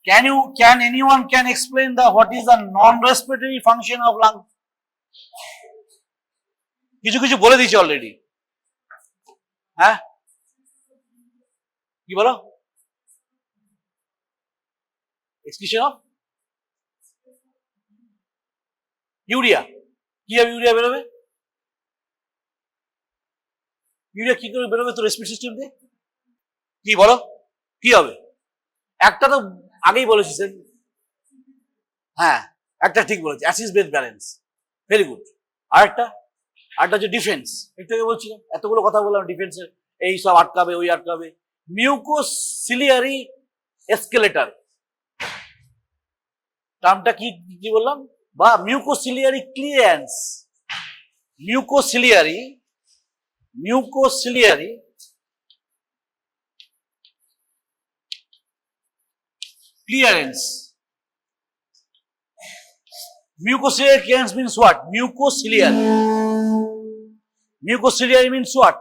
can anyone explain what is the non-respiratory function of lung? কিছু বলে দিয়েছি already, হ্যাঁ? কি বলো? Excretion of urea, কিভাবে urea বেরোবে? Urea কি করে বেরোবে তো রেসপিরেটরি সিস্টেম দিয়ে? কি বলো, কি হবে? একটা তো আগেই বলেছি স্যার, হ্যাঁ একটা ঠিক বলেছি, acid base balance, very good. আরেকটা হচ্ছে ডিফেন্স, একটু আগে বলছিলাম, এতগুলো কথা বললাম ডিফেন্সের, এই সব আটকাবে ওই আটকাবে। মিউকোসিলিয়ারি এসকেলেটর, টার্মটা কি কি বললাম? বা mucociliary clearance, mucociliary clearance. Mucociliary clearance means what? Mucociliary means what?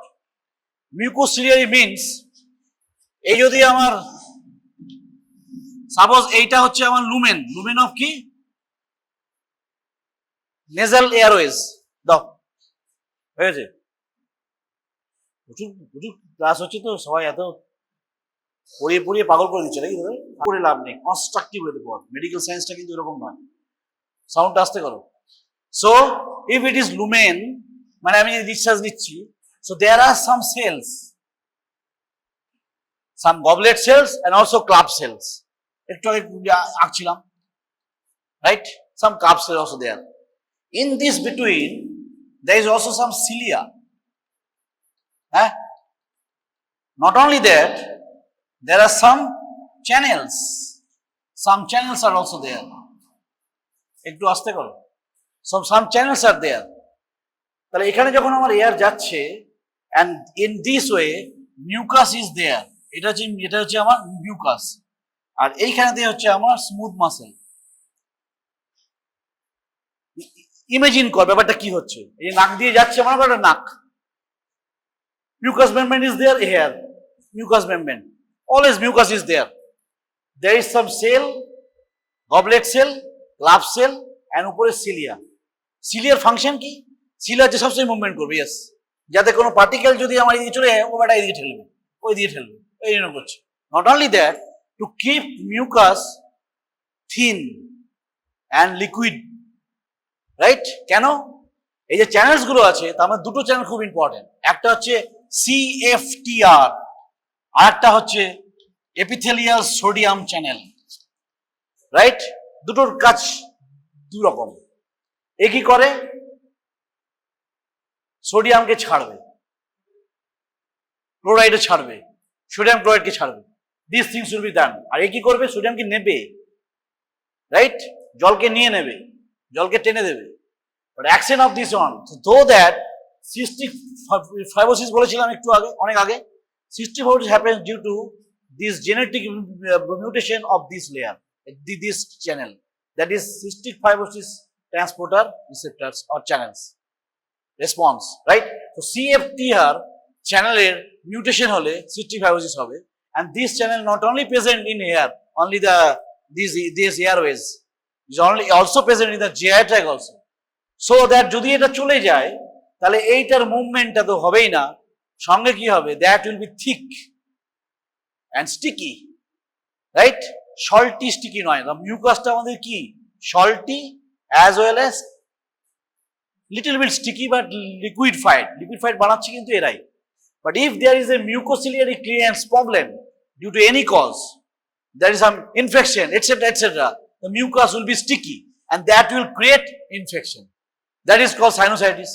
Mucociliary means এই যদি আমার সাপোজ এইটা হচ্ছে আমার লুমেন অফ কি? Nasal Airways. দাও, হয়েছে? প্রচুর প্রচুর ক্লাস হচ্ছে তো, সবাই এত পড়িয়ে পাগল করে দিচ্ছে নাকি? করে লাভ নেই, কনস্ট্রাকটিভ ওয়েতে পড়। মেডিকেল সায়েন্সটা কিন্তু এরকম নয়। সাউন্ডটা আসতে করো। So if it is lumen, মানে আমি নিঃশ্বাস নিচ্ছি, so there are some cells, some goblet cells and also club cells, একটু আগে আঁকছিলাম, right? Some club cells also there. In this between there is also some cilia. Not only that, there are some channels. Some channels are also there. একটু আস্তে করো। Some channels are there. তাহলে এখানে যখন আমার এয়ার যাচ্ছে, and in this way mucus is there. এটা হচ্ছে আমার মিউকাস, আর এইখানে হচ্ছে আমার স্মুথ মাসেল। ইমাজিন কর ব্যাপারটা কি হচ্ছে। এই নাক দিয়ে যাচ্ছে, মনে করো নাক, mucous membrane is there here, mucous membrane, always mucus is there. There is some cell, goblet cell, club cell, and উপরে cilia. সিলিয়ার ফাংশন কি? সিলিয়া যে সবসময় মুভমেন্ট করবে, ইয়েস, যাতে কোনো পার্টিকেল যদি আমার এদিকে চলে যায়, ও ব্যাটা এদিকে ঠেলবে, ওই দিকে ঠেলবে, এই জন্য করছে। Not only that, to keep mucus thin and liquid, right? কেন? এই যে চ্যানেলস গুলো আছে, তার মধ্যে দুটো চ্যানেল খুব ইম্পর্টেন্ট। একটা হচ্ছে CFTR, আর একটা হচ্ছে এপিথেলিয়াল সোডিয়াম চ্যানেল, রাইট? দুটোর কাজ দু রকম। এ কি করে? সোডিয়ামকে ছাড়বে, ক্লোরাইডে ছাড়বে, সোডিয়াম ক্লোরাইডকে ছাড়বে, this things will be done. আর এ কি করবে? সোডিয়ামকে নেবে, রাইট? জলকে নিয়ে নেবে, জলকে টেনে দেবে। But action of this one, so though that cystic fibrosis বলেছিলাম একটু আগে, অনেক আগে, cystic fibrosis happens due to this genetic mutation of this layer, this channel, that is cystic fibrosis transporter receptors or channels response, right? So CFTR channel এর mutation হলে cystic fibrosis হবে, and this channel not only present in here, only these airways, is only also present in the GI tract also. So that যদি এটা চলে যায়, তাহলে এইটার মুভমেন্টটা তো হবেই না, সঙ্গে কি হবে? That will be thick and sticky, right? Salty sticky নয়, মিউকাসটা আমাদের কি salty as well as little bit sticky, but liquefied বানাচ্ছে কিন্তু এরাই। But if there is a mucociliary clearance problem due to any cause, there is some infection, etc., the mucus will be sticky and that will create infection. That is called sinusitis.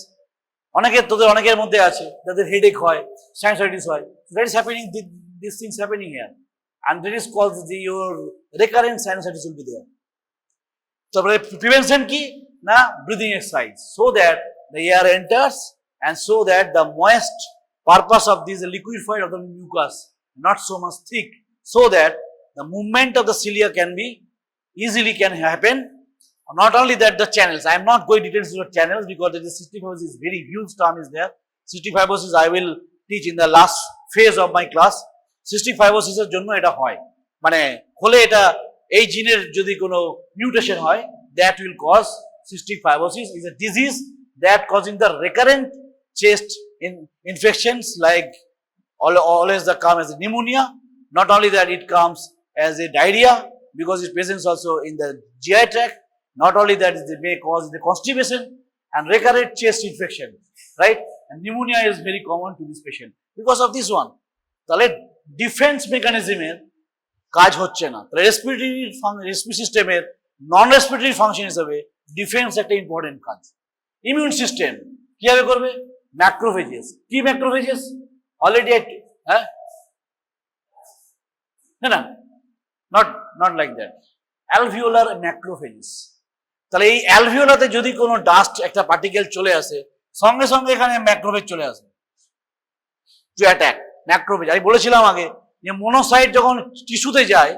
অনেকের মধ্যে আছে যাদের headache হয়, sinusitis হয়, that is happening, these things happening here, and that is called your recurrent sinusitis will be there. তারপরে prevention কি না? Breathing exercise, so that the air enters and so that the moist purpose of this liquefied of the mucus not so much thick, so that the movement of the cilia can happen. Not only that, the channels, I am not going details to the channels because the cystic fibrosis is very huge term is there. Cystic fibrosis I will teach in the last phase of my class. Cystic fibrosis এর জন্য এটা হয়, মানে হলে এটা এই জিনের যদি কোনো মিউটেশন হয়, that will cause cystic fibrosis. Is a disease that causing the recurrent chest infections, like always the come as a pneumonia. Not only that, it comes as a diarrhea because it presents also in the GI tract. Not only that, they may cause the constipation and recurrent chest infection, right? And pneumonia is very common to this patient because of this one. তাহলে defence মেকানিজমের কাজ হচ্ছে না, তাহলে respiratory সিস্টেমের নন respiratory function হিসেবে defence একটা important কাজ। Immune system কিভাবে করবে? ম্যাক্রোফেজেস। কি ম্যাক্রোফেজেস? অলরেডি হ্যাঁ না, not like that, alveolar macrophages. তাহলে এই অ্যালভিওলাতে যদি কোনো ডাস্ট একটা পার্টিকেল চলে আসে, সঙ্গে সঙ্গে এখানে ম্যাক্রোফেজ চলে আসে টু অ্যাটাক। ম্যাক্রোফেজ আমি বলেছিলাম আগে যে মোনোসাইট যখন টিস্যুতে যায়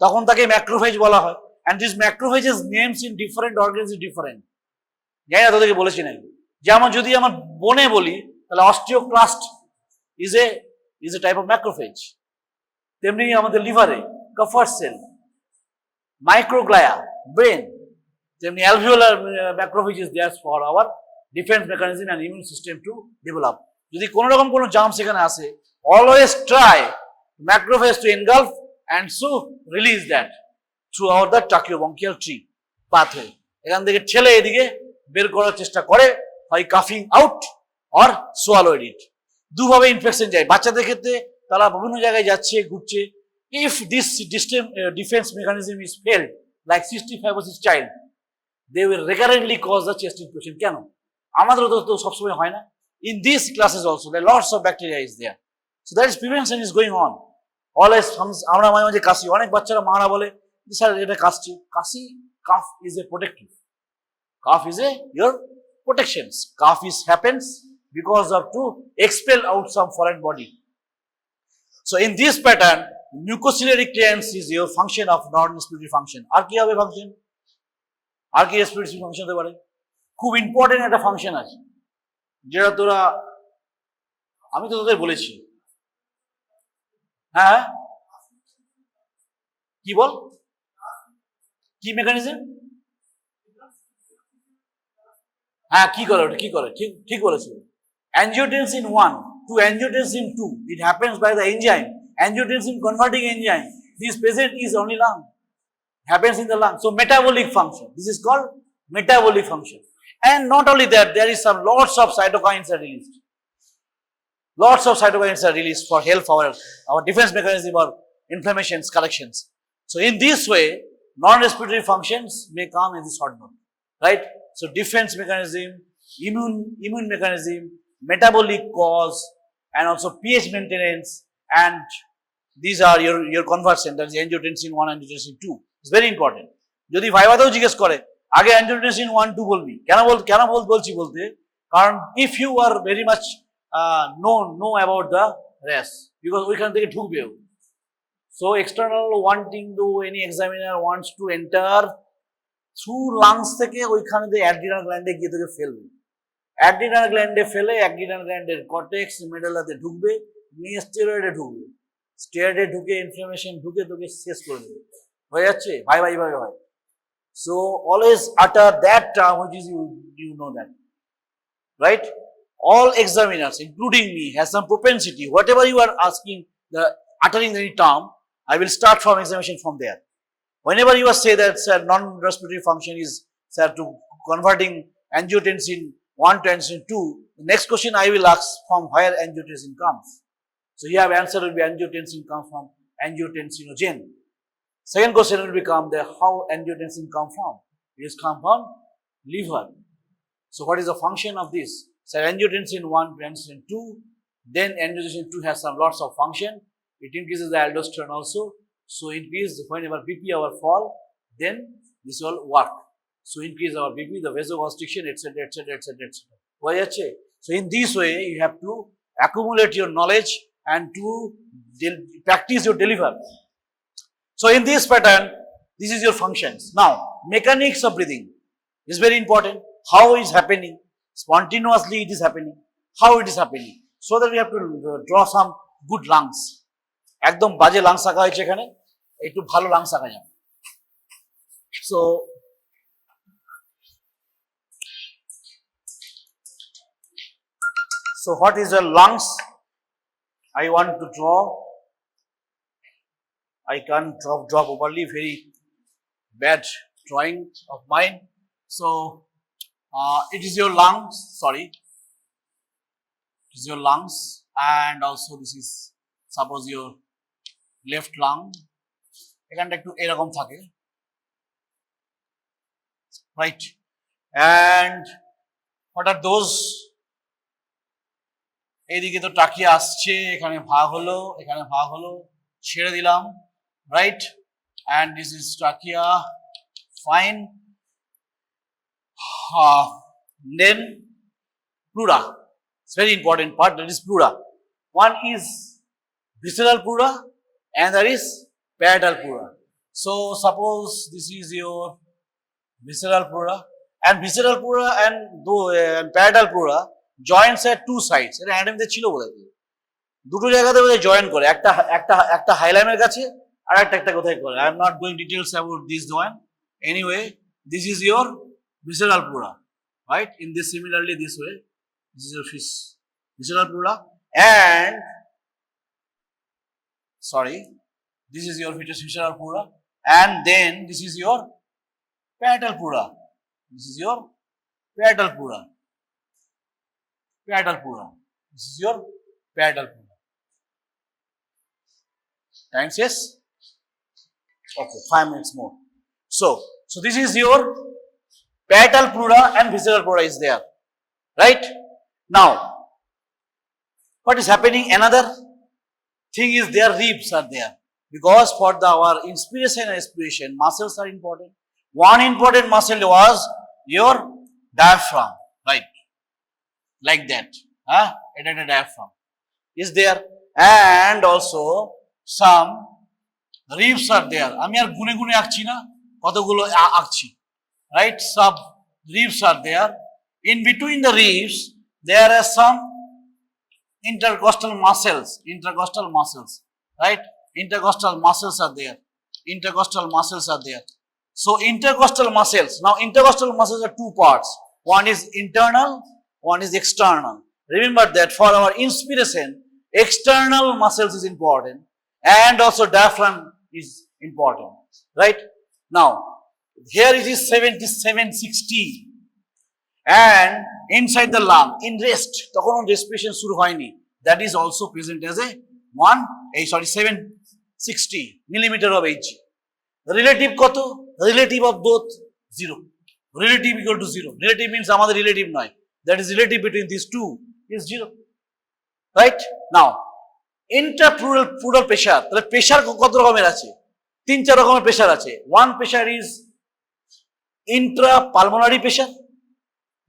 তখন তাকে ম্যাক্রোফেজ বলা হয়। And this macrophages names in different organs is different. জানি না তোদেরকে বলেছি নাকি? যেমন যদি আমার বোনে বলি তাহলে osteoclast is a type of macrophage. তেমনি আমাদের লিভারে কাফার সেল, মাইক্রোগ্লায়া, ব্রেন, তেমনি alveolar macrophage is there for our defence mechanism and immune system to develop. যদি কোনো রকম কোনো জার্মস এখানে আসে, always try macrophage to engulf and so release that through our the tracheobronchial tree pathway. এখান থেকে ঠেলে এদিকে বের করার চেষ্টা করে, হয় কাফিং আউট অর সোয়ালোড ইট। দুভাবে ইনফেকশন যায়। বাচ্চাদের ক্ষেত্রে তারা বিভিন্ন জায়গায় যাচ্ছে, ঘুরছে। If this defence mechanism is failed like cystic fibrosis child, they will recurrently cause the chest infection. কেন? আমাদেরও তো সবসময় হয় না। In these classes also, there are lots of bacteria is there. So that is prevention is going on. Always আমরা মাঝে মাঝে কাশি, অনেক বাচ্চারা মারা বলে স্যার এটা কাশছি। কাশি, cough is a protective. Cough is your protections. Cough happens because of to expel out some foreign body. So in this pattern, mucociliary clearance is your function of non-respiratory function. আর কি হবে function? আর কি respiratory function হতে পারে? খুব important একটা function আছে যেটা তোরা, আমি তো তোদের বলেছি। হ্যাঁ কি বল, কি মেকানিজম? হ্যাঁ কি করে ওটা, কি করে? ঠিক বলেছিল। Angiotensin 1 to angiotensin 2, it happens by the enzyme, angiotensin converting enzyme. This present is only lung, happens in the lung. So metabolic function, this is called metabolic function. And not only that, there is some lots of cytokines are released. Lots of cytokines are released for help our defense mechanism or inflammations corrections. So in this way, non-respiratory functions may come in this short note, right? So defense mechanism, immune mechanism, metabolic cause, and also pH maintenance, and these are your conversion, that is angiotensin 1 and angiotensin 2. It's very important. যদি ভাইভাতেও জিজ্ঞেস করে আগে angiotensin 1 2 বলবি, কেন বলছি বলতে, কারণ if you are very much know about the rest, because ওইখান থেকে ঢুকবেও। So external wanting to any examiner wants to enter through lungs থেকে ওইখানে যে অ্যাড্রিনাল গ্ল্যান্ডে গিয়ে তোকে ফেলবে। অ্যাড্রিনাল গ্ল্যান্ডে ফেলে অ্যাড্রিনাল গ্ল্যান্ডের কর্টেক্স মেডুলাতে ঢুকবে, নিয়ে স্টেরয়েডে ঢুকবে। স্টেরয়েডে ঢুকে ইনফ্লামেশন ঢুকে তোকে শেষ করে দেবে। হয়ে যাচ্ছে ভাই হয়। So always utter that term which is you know that, right? All examiners, including me, has some propensity. Whatever you are asking, uttering any term, I will start from examination from there. Whenever you say that non-respiratory function is to converting angiotensin 1 to angiotensin 2, the next question I will ask from where angiotensin comes. So here answer will be angiotensin comes from angiotensinogen. Second question will become how angiotensin come from. It is come from liver. So what is the function of this? So angiotensin 1 to angiotensin 2, then angiotensin 2 has some lots of function. It increases the aldosterone also. So increase whenever BP our fall, then this will work. So increase our BP, the vasoconstriction, etc., etc., etc., etc. So in this way, you have to accumulate your knowledge and to practice your delivery. So in this pattern, this is your functions. Now, mechanics of breathing is very important. How is happening? Spontaneously it is happening. How it is happening? So that we have to draw some good lungs. একদম বাজে lungs আঁকা হয়েছে এখানে, একটু ভালো lungs আঁকা যাবে। So what is your lungs? I want to draw. I can't draw properly, very bad drawing of mine. So it is your lungs, sorry, it is your lungs, and also this is suppose your left lung. এখানটা একটু এরকম থাকে, right? And what are those? এইদিকে তো টাকিয়ে আসছে, এখানে ভাগ হলো, এখানে ভাগ হলো, ছেড়ে দিলাম, right? And this is trachea, fine. Then pleura, it's very important part, that is pleura. One is visceral pleura and there is parietal pleura. So suppose this is your visceral pleura, and visceral pleura and parietal pleura joins at two sides. এটা অ্যানাটমিতে ছিল বোধহয়, দুটো জায়গাতে বোধহয় join করে, একটা একটা একটা হাইলামের কাছে আর একটা কোথায় করে। I am not going details about this one. Anyway, this is your visceral pleura, right? In this similarly this way, this is your visceral pleura, and sorry, this is your visceral pleura, and then this is your parietal pleura. This is your parietal pleura. Parietal pleura. This is your parietal pleura. Times yes. Okay, 5 minutes more. So this is your parietal pleura and visceral pleura is there, right? Now, what is happening? Another thing is their ribs are there, because for our inspiration and expiration, muscles are important. One important muscle was your diaphragm, right? Like that, it had a diaphragm is there, and also some ribs are there. আমি আর গুনে গুনে আঁকছি না, কতগুলো আঁকছি, right? Some ribs are there. In between the ribs there are some intercostal muscles, right? Intercostal muscles are there. So intercostal muscles, now intercostal muscles are two parts, one is internal, one is external. Remember that for our inspiration, external muscles is important and also diaphragm is important, right? Now here it is 7760, and inside the lung in rest, তখন respiration শুরু হয়নি, that is also present as a 760 millimeter of Hg. Relative কত? Relative of both 0. Relative equal to 0. Relative means আমাদের relative নয়, that is relative between these two is 0, right? Now intrapleural pressure, তাহলে pressure কত রকমের আছে? 3-4 রকমের pressure আছে. One pressure is intrapulmonary pressure,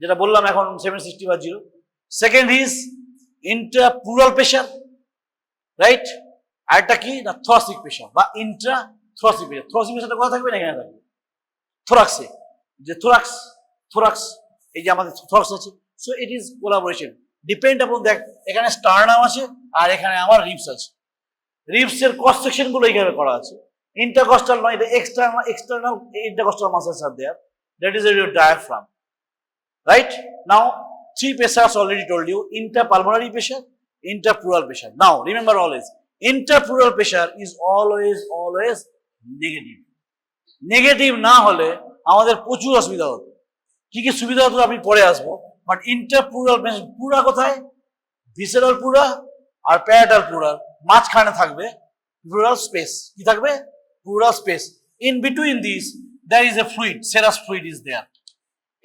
যেটা বললাম এখন 760 বা 0. Second is intrapleural pressure, right? আরেকটা কি না thoracic pressure বা intra-thoracic pressure. thoracic pressure কোথায় থাকবে না এখানে থাকবে, thoraxে, যে thorax এই যে আমাদের thorax আছে. So it is collaboration, depend upon that. এখানে sternum আছে আর এখানে আমার ribs আছে, ribs এর cross section গুলো এইভাবে করা আছে. Intercostal নয়, এটা external intercostal muscles are there, that is your diaphragm, right? Now 3 pressures already told you: intrapulmonary pressure, intrapleural pressure. Now remember always, intrapleural pressure is always negative না হলে আমাদের প্রচুর অসুবিধা হতো। কি কি সুবিধা হতো আমি পরে আসবো, বাট ইন্টারপ্লুরাল প্লুরা কোথায়? ভিসেরাল প্লুরা আর প্যারাটাল প্লুরার মাঝখানে থাকবে প্লুরাল স্পেস। কি থাকবে? Pleural space. In between this there is a fluid, serous fluid is there.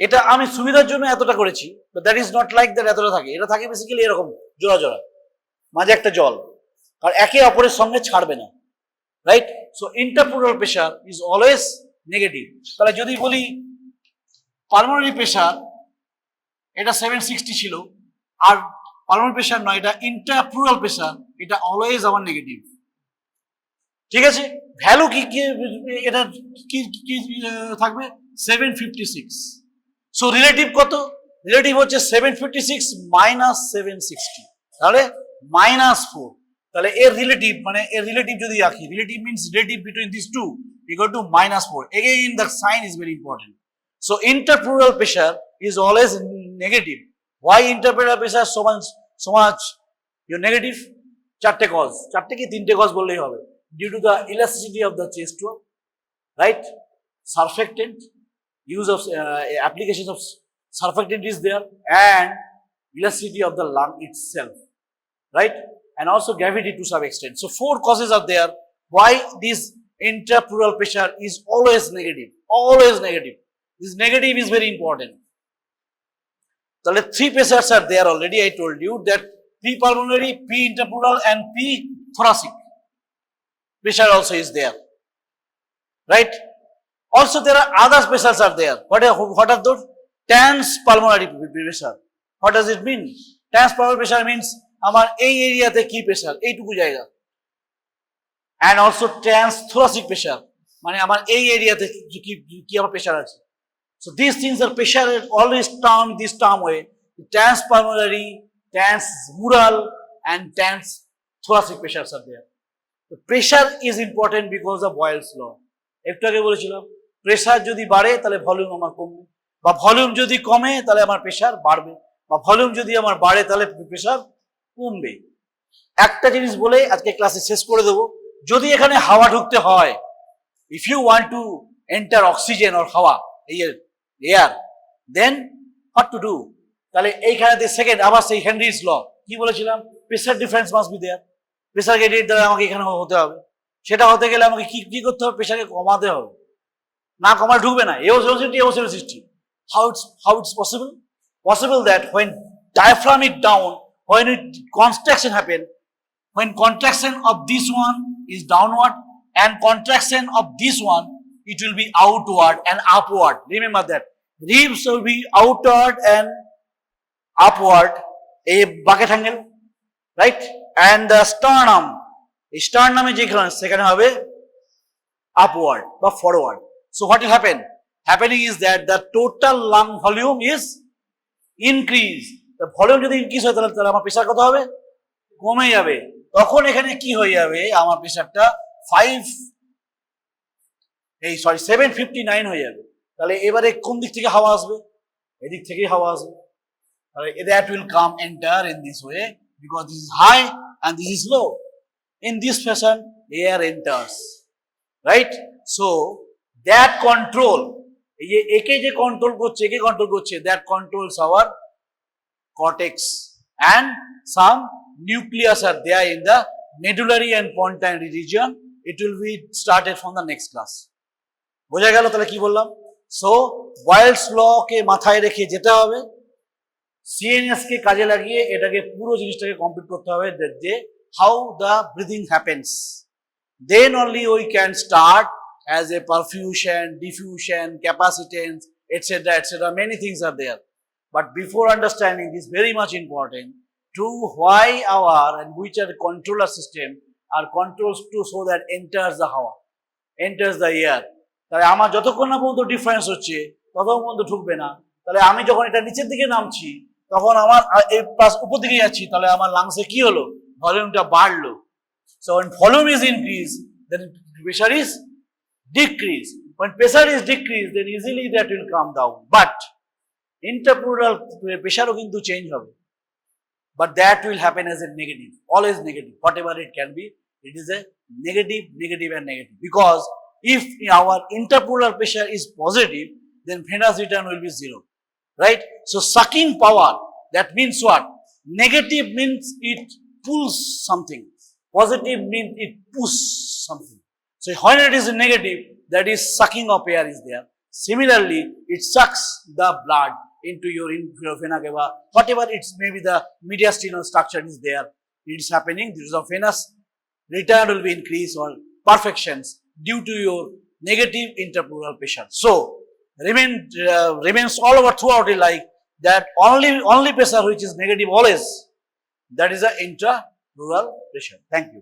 এটা আমি সুবিধার জন্য এতটা করেছি, but that is not like that এতটা থাকে। এটা থাকে বেসিক্যালি এরকম জোড়া জোড়া, মাঝে একটা জল, আর একে অপরের সঙ্গে ছাড়বে না, right? So interpleural pressure is always negative. তাহলে যদি বলি পালমোনারি প্রেশার এটা 760 ছিল, আর পালমোনারি প্রেশার নয়, এটা ইন্টারপ্লুরাল প্রেশার, এটা অলওয়েজ আমার নেগেটিভ। ঠিক আছে? ভ্যালু কি কি এটা কি কি থাকবে? 756। সো রিলেটিভ কত? রিলেটিভ হচ্ছে 756 মাইনাস 760, তাহলে -4। তাহলে এর রিলেটিভ মানে এর রিলেটিভ যদি রাখি, relative means relative between this two equal to -4। Again the sign is very important. So interpleural pressure is always negative. Why interpleural pressure so much your negative? চারটে cause, চারটে কি তিনটে কজ বললেই হবে। Due to the elasticity of the chest wall, right? surfactant, use of applications of surfactant is there, and elasticity of the lung itself, right? And also gravity to some extent. So 4 causes are there why this intrapleural pressure is always negative. Always negative. This negative is very important. So 3 pressures are there already. I told you that P pulmonary, P intrapleural, and P thoracic pressure also is there, right? Also there are other pressures are there. What are those? Transpulmonary pressure. What does it mean? Transpulmonary pressure means আমার এই এরিয়াতে কি pressure, এইটুকু জায়গা। and also transthoracic pressure, মানে আমার এই এরিয়াতে কি আমার প্রেসার আছে। so these things are pressure always term this term way: transpulmonary, transmural, and transthoracic pressures are there. the pressure is important because of Boyle's law. একটু আগে বলেছিলাম প্রেসার যদি বাড়ে তাহলে ভলিউম আমার কমবে, বা ভলিউম যদি কমে তাহলে আমার প্রেসার বাড়বে, বা ভলিউম যদি আমার বাড়ে তাহলে প্রেসার কমবে। একটা জিনিস বলে আজকে ক্লাসে শেষ করে দেব, যদি এখানে হাওয়া ঢুকতে হয়, if you want to enter oxygen or হাওয়া air, then what to do, তাহলে এইখানে সেকেন্ড আবার সেই হেনরিস ল কি বলেছিলাম, pressure difference must be there, pressure gradient দ্বারা আমাকে এখানে হতে হবে। সেটা হতে গেলে আমাকে কি করতে হবে, প্রেসারকে কমাতে হবে, না কমালে ঢুকবে না। এওসিটি how it's possible that when diaphragm is down, when contraction happen, when contraction of this one is downward and contraction of this one, it will be outward and upward. Remember that ribs will be outward and upward, a bucket angle, right? And the sternum এ যেখানে সেখানে হবে upward বা forward. So what will happen? Happening is that the total lung volume is increased. The volume যদি increase হয় তাহলে আমার pressure কত হবে, কমে যাবে। তখন এখানে কি হয়ে যাবে, আমার প্রেসারটা 759 হয়ে যাবে। তাহলে এবারে কোন দিক থেকে হাওয়া আসবে, এদিক থেকেই হাওয়া আসবে। তাহলে that will come enter in this way because this is high and this is low. In this fashion air enters, right? So that control, একে যে কন্ট্রোল করছে, that controls our cortex, and some nucleus are there in the medullary and pontine region. It will be started from the next class. বোঝা গেল তাহলে কি বললাম? So Boyle's law কে মাথায় রেখে যেতে হবে, CNS কে কাজে লাগিয়ে এটাকে পুরো জিনিসটাকে কমপ্লিট করতে হবে, যে how the breathing happens. Then only we can start as a perfusion, diffusion, capacitance, etc., etc. Many things are there. But before understanding this, very much important to why our and which are controller system are controls to so that enters the hawa, enters the air. তাহলে আমার যতক্ষণ না পর্যন্ত difference হচ্ছে ততক্ষণ পর্যন্ত ঢুকবে না। তাহলে আমি যখন এটা নিচের দিকে নামছি তখন আমার এই প্লাস উপর দিকে যাচ্ছি, তাহলে আমার লাংসে কি হলো, ভলিউমটা বাড়লো। So when volume is increased, then pressure is decreased. When pressure is decreased, then easily that will come down. But intrapleural pressure কিন্তু চেঞ্জ হবে, but that will happen as a negative, always negative, whatever it can be, it is a negative, negative and negative. Because if our intrapleural pressure is positive, then venous return will be 0, right? So sucking power, that means what? Negative means it pulls something, positive means it pushes something. So when it is negative, that is sucking of air is there. Similarly, it sucks the blood into your vena cava, whatever it's maybe the mediastinal structure is there, it is happening. This is a venous return will be increased or perfections due to your negative intrapleural pressure. So remains all over throughout it like that, only pressure which is negative always, that is the intrapleural pressure. Thank you.